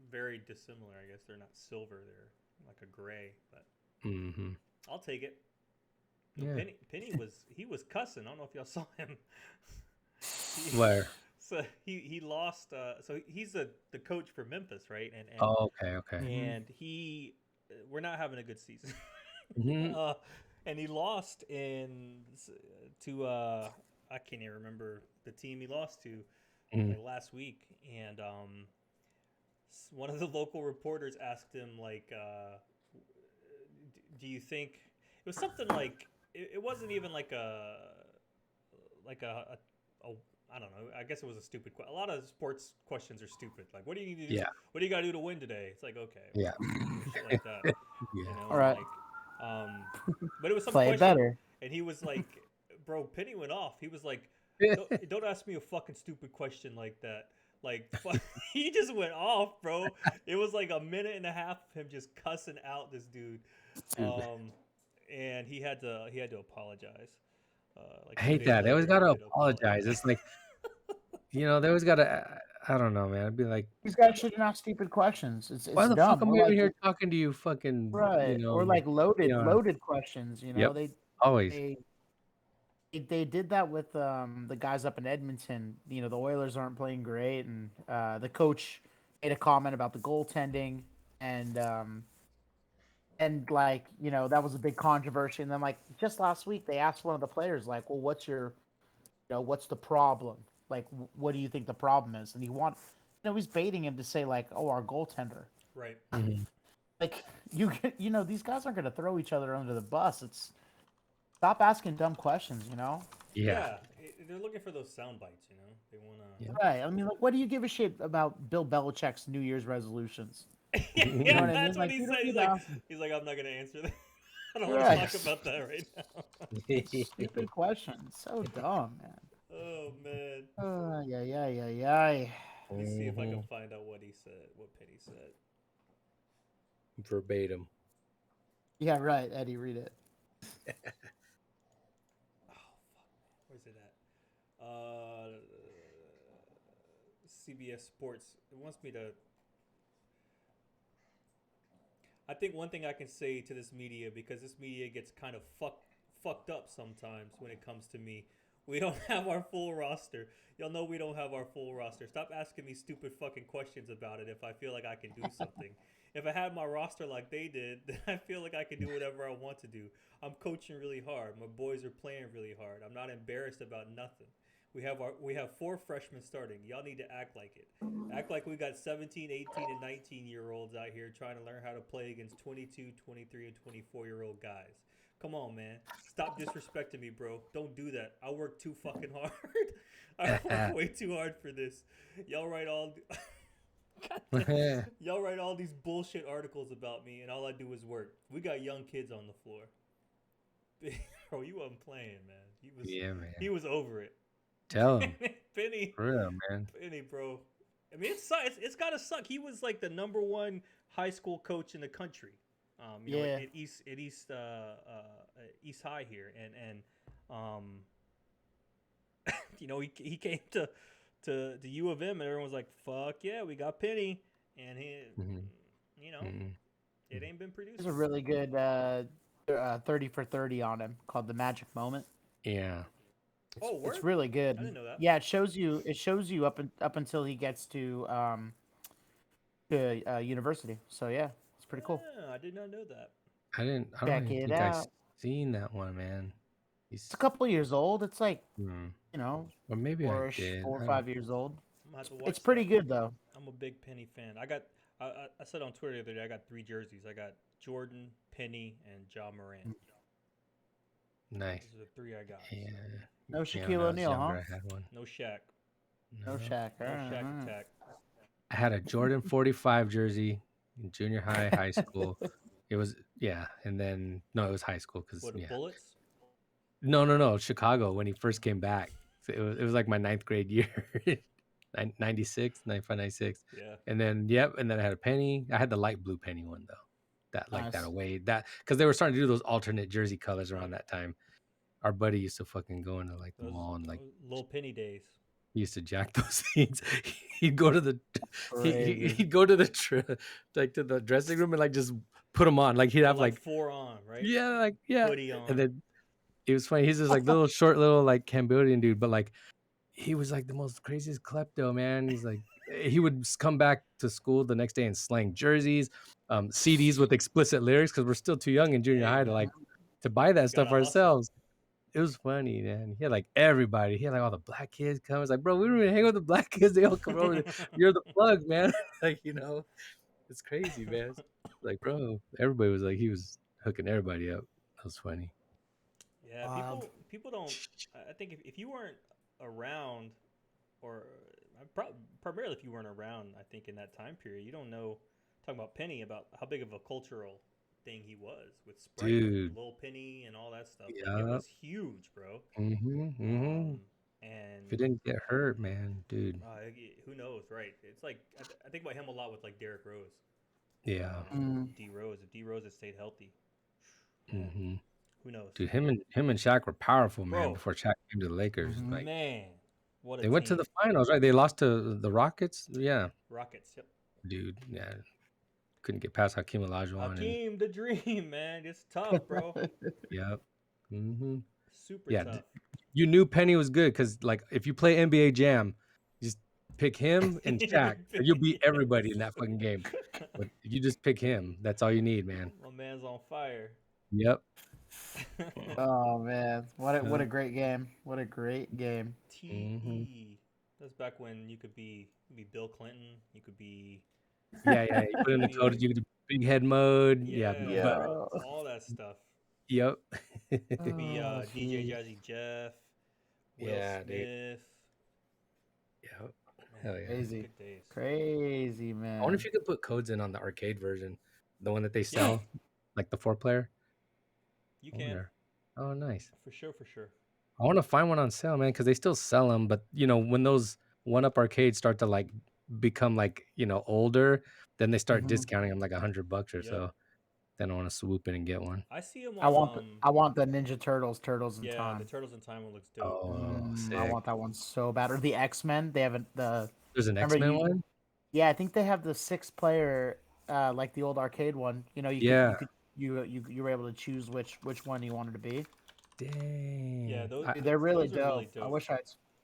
very dissimilar. I guess they're not silver; they're like a gray. But Mm-hmm. I'll take it. No, Yeah. Penny was cussing. I don't know if y'all saw him. Where? So he lost. So he's the coach for Memphis, right? Oh, okay, okay. And he we're not having a good season. Hmm. And he lost to I can't even remember the team he lost to Mm. like last week, and one of the local reporters asked him like, "Do you think it was something like it wasn't even like a I don't know. I guess it was a stupid question. A lot of sports questions are stupid. Like, what do you need to do? Yeah. What do you got to do to win today? It's like, okay, Yeah. shit like that. You Yeah. know, All right. like, but it was some Play it question, better. and he was like, bro, Penny went off. He was like, don't ask me a fucking stupid question like that. Like, he just went off, bro. It was like a minute and a half of him just cussing out this dude, and he had to apologize. Like I 2 hate days that. They always later, gotta he had to apologize. It's like, they always gotta. I don't know, man. I'd be like, These guys shouldn't ask stupid questions. why It's the fuck dumb. am Or I over like here talking to you, fucking, right. Or like yeah. loaded questions. You know, Yep. Always. they did that with the guys up in Edmonton. You know, the Oilers aren't playing great, and the coach made a comment about the goaltending, and and like that was a big controversy. And then like just last week, they asked one of the players like, "Well, what's the problem? Like, what do you think the problem is?" And he's baiting him to say like, "Oh, our goaltender." Right. Mhm. Like these guys aren't going to throw each other under the bus. It's stop asking dumb questions. Yeah. They're looking for those sound bites. They want to. Yeah. Right. I mean, like, what do you give a shit about Bill Belichick's New Year's resolutions? Yeah, You know what I that's mean? what Like, he you said. don't He's need to like, ask he's like, I'm not gonna answer that. I don't want to right. talk about that right now. Stupid questions. So dumb, man. Oh man. Yeah, yeah, yeah, yeah. Let me see if I can Mhm. find out what he said. What Penny said. Verbatim. Yeah, right. Eddie, read it. Oh fuck. Where's it at? CBS Sports. It wants me to. I think one thing I can say to this media, because this media gets kind of fucked up sometimes when it comes to me. We don't have our full roster. Y'all know we don't have our full roster. Stop asking me stupid fucking questions about it if I feel like I can do something. If I had my roster like they did, then I feel like I can do whatever I want to do. I'm coaching really hard. My boys are playing really hard. I'm not embarrassed about nothing. We have 4 freshmen starting. Y'all need to act like it. Act like we got 17, 18, and 19-year-olds out here trying to learn how to play against 22, 23, and 24-year-old guys. Come on, man. Stop disrespecting me, bro. Don't do that. I work too fucking hard. I work way too hard for this. Y'all write all y'all write all these bullshit articles about me, and all I do is work. We got young kids on the floor. Bro, you wasn't playing, man. Yeah, man. He was over it. Tell him. Penny, For real, man. Penny, bro. I mean, it's gotta suck. He was like the #1 high school coach in the country. Yeah. At East High here, and he came to the U of M, and everyone was like, "Fuck yeah, we got Penny," and Mhm. Mhm. it ain't been produced. There's a really good 30 for 30 on him called The Magic Moment. Yeah. Oh, word? It's really good. I didn't know that. Yeah, it shows you up until he gets to university. So yeah, it's pretty cool. Yeah, I did not know that. I don't Check even it think I out. seen that one, man. It's a couple years old. It's like, Hmm. you know, Or maybe I 4 did. or I don't. 5 years old. I'm gonna have to watch It's pretty that. good though. I'm a big Penny fan. I said on Twitter the other day I got 3 jerseys. I got Jordan, Penny, and John Morant. Nice. Those are the 3 I got. Yeah. No Yeah, Shaquille when I was O'Neal, younger, huh? I had one. No Shaq. No Shaq. No Shaq Alright. attack. I had a Jordan 45 jersey in junior high school. It was, yeah. And then, no, it was high school because, What, the yeah. Bullets? No. Chicago when he first came back. So it was like my 9th grade year. 96, 95, 96. Yeah. And then, yep. And then I had a penny. I had the light blue penny one, though. That Nice. away. Because they were starting to do those alternate jersey colors around Yep. that time. Our buddy used to fucking go into like the Those mall and like little Penny days. he used to jack those things. He'd go to the Crazy. he'd go to the like to the dressing room and like just put them on. Like he'd Put have like like 4 on, right? yeah, Hoodie on. and then it was funny. He's this like little short little like Cambodian dude, but like he was like the most craziest klepto, man. He's like he would come back to school the next day and slang jerseys, CDs with explicit lyrics because we're still too young in junior Hey, high man. to buy that stuff Gotta hustle. ourselves. It was funny, man. He had like everybody. He had like all the black kids come. It's like, bro, we don't even hang with the black kids. They all come over. You're the plug, man. Like, it's crazy, man. It's like, bro, everybody was like, he was hooking everybody up. That was funny. Yeah, Wild. people don't. I think if you weren't around, or primarily if you weren't around, I think in that time period, you don't know. Talking about Penny, about how big of a cultural thing he was with Sprite, Dude. Lil Penny, and all that stuff. Like, Yeah. it was huge, bro. And And if he didn't get hurt, man, dude. who knows, right? It's like I think about him a lot with like Derrick Rose. Yeah. D Rose. If D Rose had stayed healthy, who knows? Dude, him and Shaq were powerful, man. Bro. Before Shaq came to the Lakers, like Man, what a they went to team. the finals, right? They lost to the Rockets. Yeah, Rockets. Yep. dude. Yeah, couldn't get past Hakeem Olajuwon. Hakeem, the dream, man. It's tough, bro. Yep. Super Yeah, tough. you knew Penny was good because, like, if you play NBA Jam, you just pick him and Shaq, and you'll beat everybody in that fucking game. But if you just pick him, that's all you need, man. My man's on fire. Yep. Oh man, what a Uh, great game! What a great game! TE. That's back when you could be Bill Clinton. You could be yeah. You put in the be code, like you could do big head mode. Yeah, yeah, but Yeah. all that stuff. yep. Could be Oh, DJ jeez. Jazzy Jeff, Will Yeah, dude. Smith. Yep. Man, Hell yeah. Crazy, good days. crazy I wonder man. if you could put codes in on the arcade version, the one that they Yeah, sell, like the 4-player. you I can wonder. Oh, nice. for sure, for sure. I want to find one on sale, man, because they still sell them. But when those one-up arcades start to like become like older, then they start Mhm. discounting them like $100 or Yep. so. Then I want to swoop in and get one. I see him I on want the Ninja Turtles, Turtles in yeah, the Time. Turtles in Time one looks dope. Oh, I sick. want that one so bad. Or the X-Men. They haven't There's an remember X-Men you. one. Yeah, I think they have the 6-player, like the old arcade one. You Yeah. you were able to choose which one you wanted to be. Dang. Yeah, those I, Dude, they're really those are really dope. dope.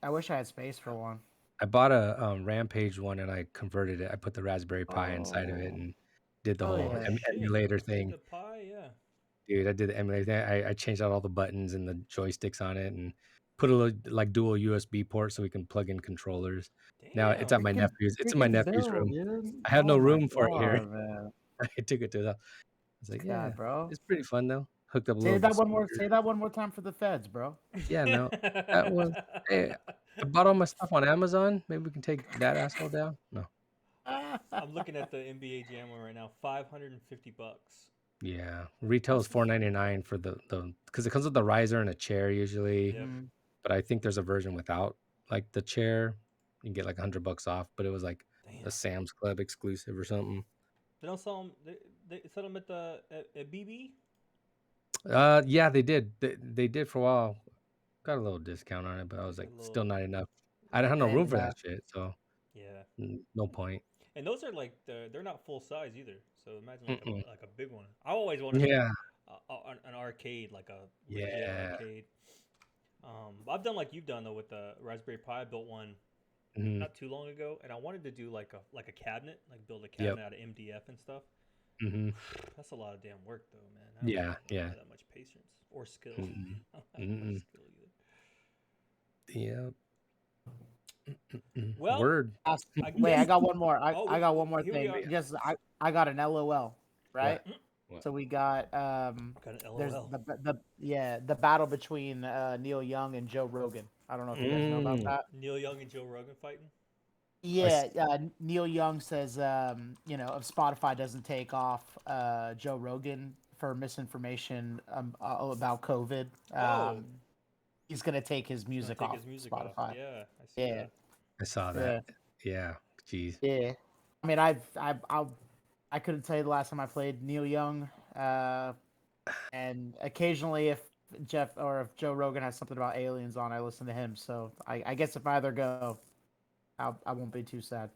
I wish I had space for one. I bought a Rampage one and I converted it. I put the Raspberry Pi inside of it Oh, and did the oh whole yeah. Shit, emulator you did thing. the pie, yeah. Dude, I did the emulator thing. I changed out all the buttons and the joysticks on it and put a little, like dual USB port so we can plug in controllers. Now it's at Damn. my Freaking nephew's. It's in my freaking nephew's Bill, room. dude. I have no Oh my room for it here. god, man. I took it to the. I was like, yeah, God, bro. it's pretty fun though. Hooked up a Say little that one more. speaker. Say that one more time for the feds, bro. Yeah, no, that was. Hey, I bought all my stuff on Amazon. Maybe we can take that asshole down. No. I'm looking at the NBA Jam one right now. $550. Yeah, retail is $4.99 for the because it comes with the riser and a chair usually. Yep. Mhm. But I think there's a version without like the chair. You can get like $100 off, but it was like Damn. a Sam's Club exclusive or something. They don't sell them. They sell them at BB. Yeah, they did. They did for a while. Got a little discount on it, but I was Got like, a still little. not enough. I didn't have no It room ain't for enough. that shit, so Yeah. no point. And those are like they're not full size either. So imagine Mm-mm. like a big one. I always wanted Yeah, an arcade, like a legit yeah. arcade. I've done like you've done though with the Raspberry Pi. I built one Mhm. not too long ago, and I wanted to do like a cabinet, like build a Yep. cabinet out of MDF and stuff. hmm That's a lot of damn work though, man. I don't Yeah, yeah. have that much patience or skill. Mm-mm. I don't have that much skill either. Yep. Well, Word. I Wait, I guess. got one more. Oh, I got one more here we thing. are. Just I got an LOL, right? What? So we got Got an there's LOL. the battle between Neil Young and Joe Rogan. I don't know if you guys know about Mm. that. Neil Young and Joe Rogan fighting. Yeah, Neil Young says if Spotify doesn't take off Joe Rogan for misinformation about COVID, Oh. he's gonna take his Gonna music take off his music Spotify. off. Yeah, I see Yeah, that. I saw that. Yeah. Jeez. yeah. I mean, I couldn't tell you the last time I played Neil Young, and occasionally if Joe Rogan has something about aliens on, I listen to him. So I guess if either go, I won't be too sad.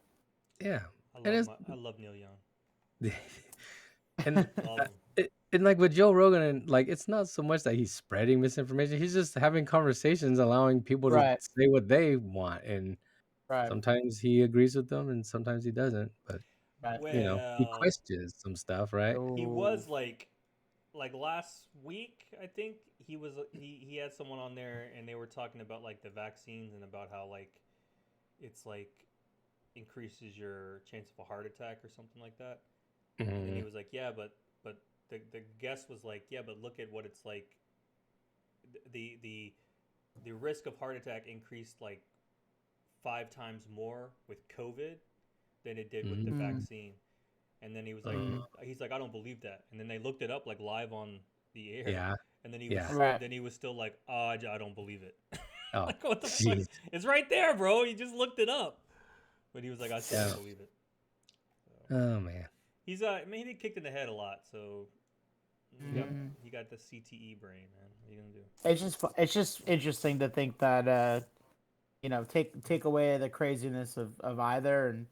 Yeah. I love Neil Young. And Love him. and like with Joe Rogan, and like it's not so much that he's spreading misinformation. He's just having conversations, allowing people to Right. say what they want, and Right. sometimes he agrees with them, and sometimes he doesn't. But Right. he Well, questions some stuff, right? he Oh, was like last week, I think he had someone on there and they were talking about like the vaccines and about how like it's like increases your chance of a heart attack or something like that. And he Mhm. was like, yeah, but the guest was like, yeah, but look at what it's like. The risk of heart attack increased like 5 times more with COVID than it did with the Mm. vaccine. And then he was like, Mm. he's like, I don't believe that. And then they looked it up like live on the air. Yeah. And then he Yeah. was Right. then he was still like, oh, I don't believe it. Oh, Like, what the fuck? jeez. It's right there, bro. You just looked it up. But he was like, I still Yeah. don't believe it. So, Oh man. he's I mean, he get kicked in the head a lot, so Yep. he got the CTE brain, man. What are you gonna do? It's just interesting to think that take away the craziness of either, and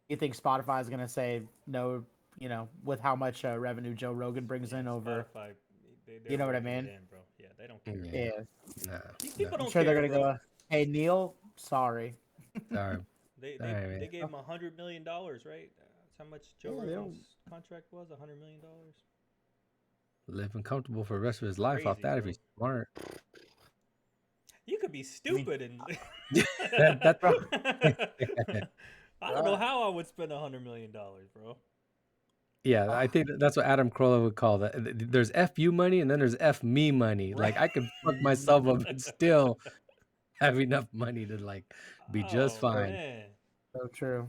you think Spotify is gonna say no, with how much revenue Joe Rogan brings in over. Spotify, You know what I breaking it mean? in, bro. Yeah, they don't care. Yeah. Yeah, Nah. These people I'm don't sure care, they're gonna bro. go. Hey Neil, sorry. Sorry. They All right, man. they gave him $100 million, right? That's how much Joe Yeah, they Rogan's contract was. $100 million. Living comfortable for the rest of his life off Crazy, that if bro. he's smart. You could be stupid and. That's Bro, I don't know how I would spend $100 million, bro. yeah. I think that's what Adam Carolla would call that. There's FU money and then there's F me money. Like I could fuck myself up and still have enough money to like be just Oh fine. man, so true.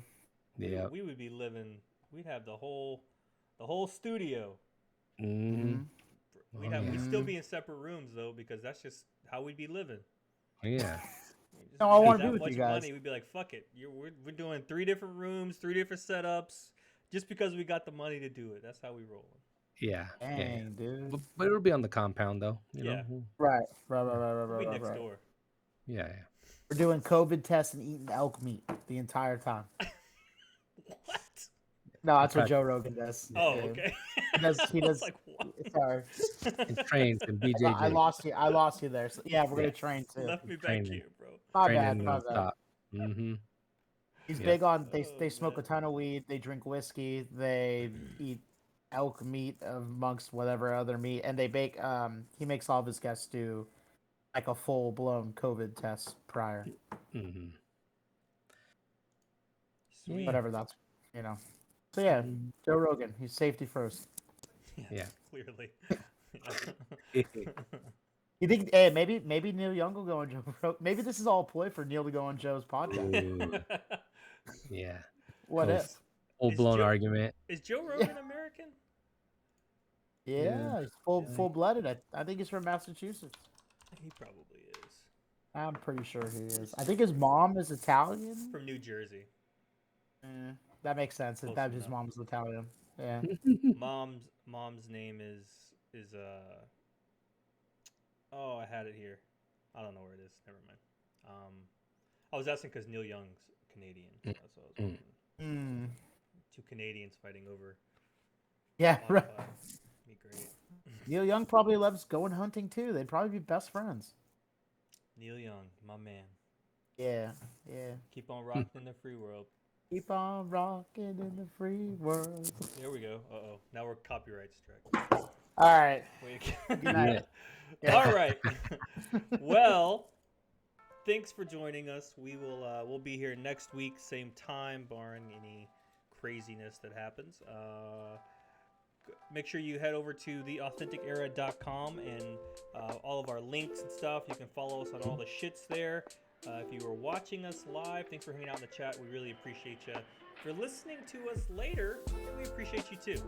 Yeah. we would be living. We'd have the whole studio. Mm-hmm. We'd still be in separate rooms though, because that's just how we'd be living. Yeah. No, I We wanna had be that with you much guys. money, we'd be like, fuck it. We're doing 3 different rooms, 3 different setups, just because we got the money to do it. That's how we roll. Yeah. Yeah. Dang, dude. But it'll be on the compound though. You Yeah. know. Right. We'll be Right. next door. Yeah. We're doing COVID tests and eating elk meat the entire time. What? No, that's what Okay. Joe Rogan does. Oh, Yeah. okay. He does. He I was does. like, what? Sorry, And trains and BJJ. I lost you. I lost you there. So, yeah, we're gonna train too. Left me back Training. here, bro. My Training bad. My bad. nonstop. Mm-hmm. He's Yeah. big on. They Oh, smoke a man. ton of weed. They drink whiskey. They eat elk meat amongst whatever other meat, and they bake. He makes all of his guests do like a full blown COVID test prior. Mm-hmm. Sweet. Whatever that's, you know. So yeah, Joe Rogan. He's safety first. Yeah. Clearly. You think? Hey, maybe Neil Young will go on Joe. Maybe this is all a ploy for Neil to go on Joe's podcast. Ooh, yeah. What Full- if? Full blown Joe- argument. Is Joe Rogan American? Yeah, he's full blooded. I think he's from Massachusetts. He probably is. I'm pretty sure he is. I think his mom is Italian. From New Jersey. That makes sense. Close That his enough. mom's Italian. Yeah. Mom's name is oh, I had it here. I don't know where it is. Never mind. I was asking because Neil Young's Canadian. So that's what I was wondering. 2 Canadians fighting over Yeah, right. Spotify. Be great. Neil Young probably loves going hunting too. They'd probably be best friends. Neil Young, my man. Yeah. Keep on rocking in the free world. Keep on rocking in the free world. There we go. Uh-oh. Now we're copyright strike. All right. Wait. Good night. All right. Well, thanks for joining us. We'll be here next week, same time, barring any craziness that happens. Make sure you head over to theauthenticara.com and all of our links and stuff. You can follow us on all the shits there. If you were watching us live, thanks for hanging out in the chat. We really appreciate you. If you're listening to us later, we appreciate you too.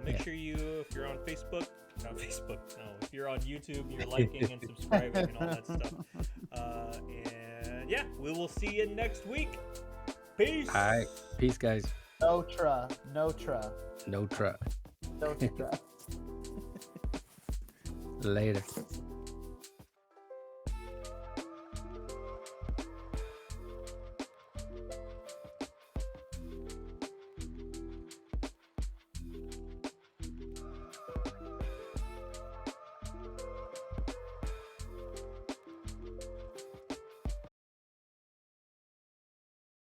Make sure if you're on Facebook, not Facebook, no, if you're on YouTube, you're liking and subscribing and all that stuff. And yeah, we will see you next week. Peace. All right. Peace, guys. No-truh. Notre. No-truh. Later.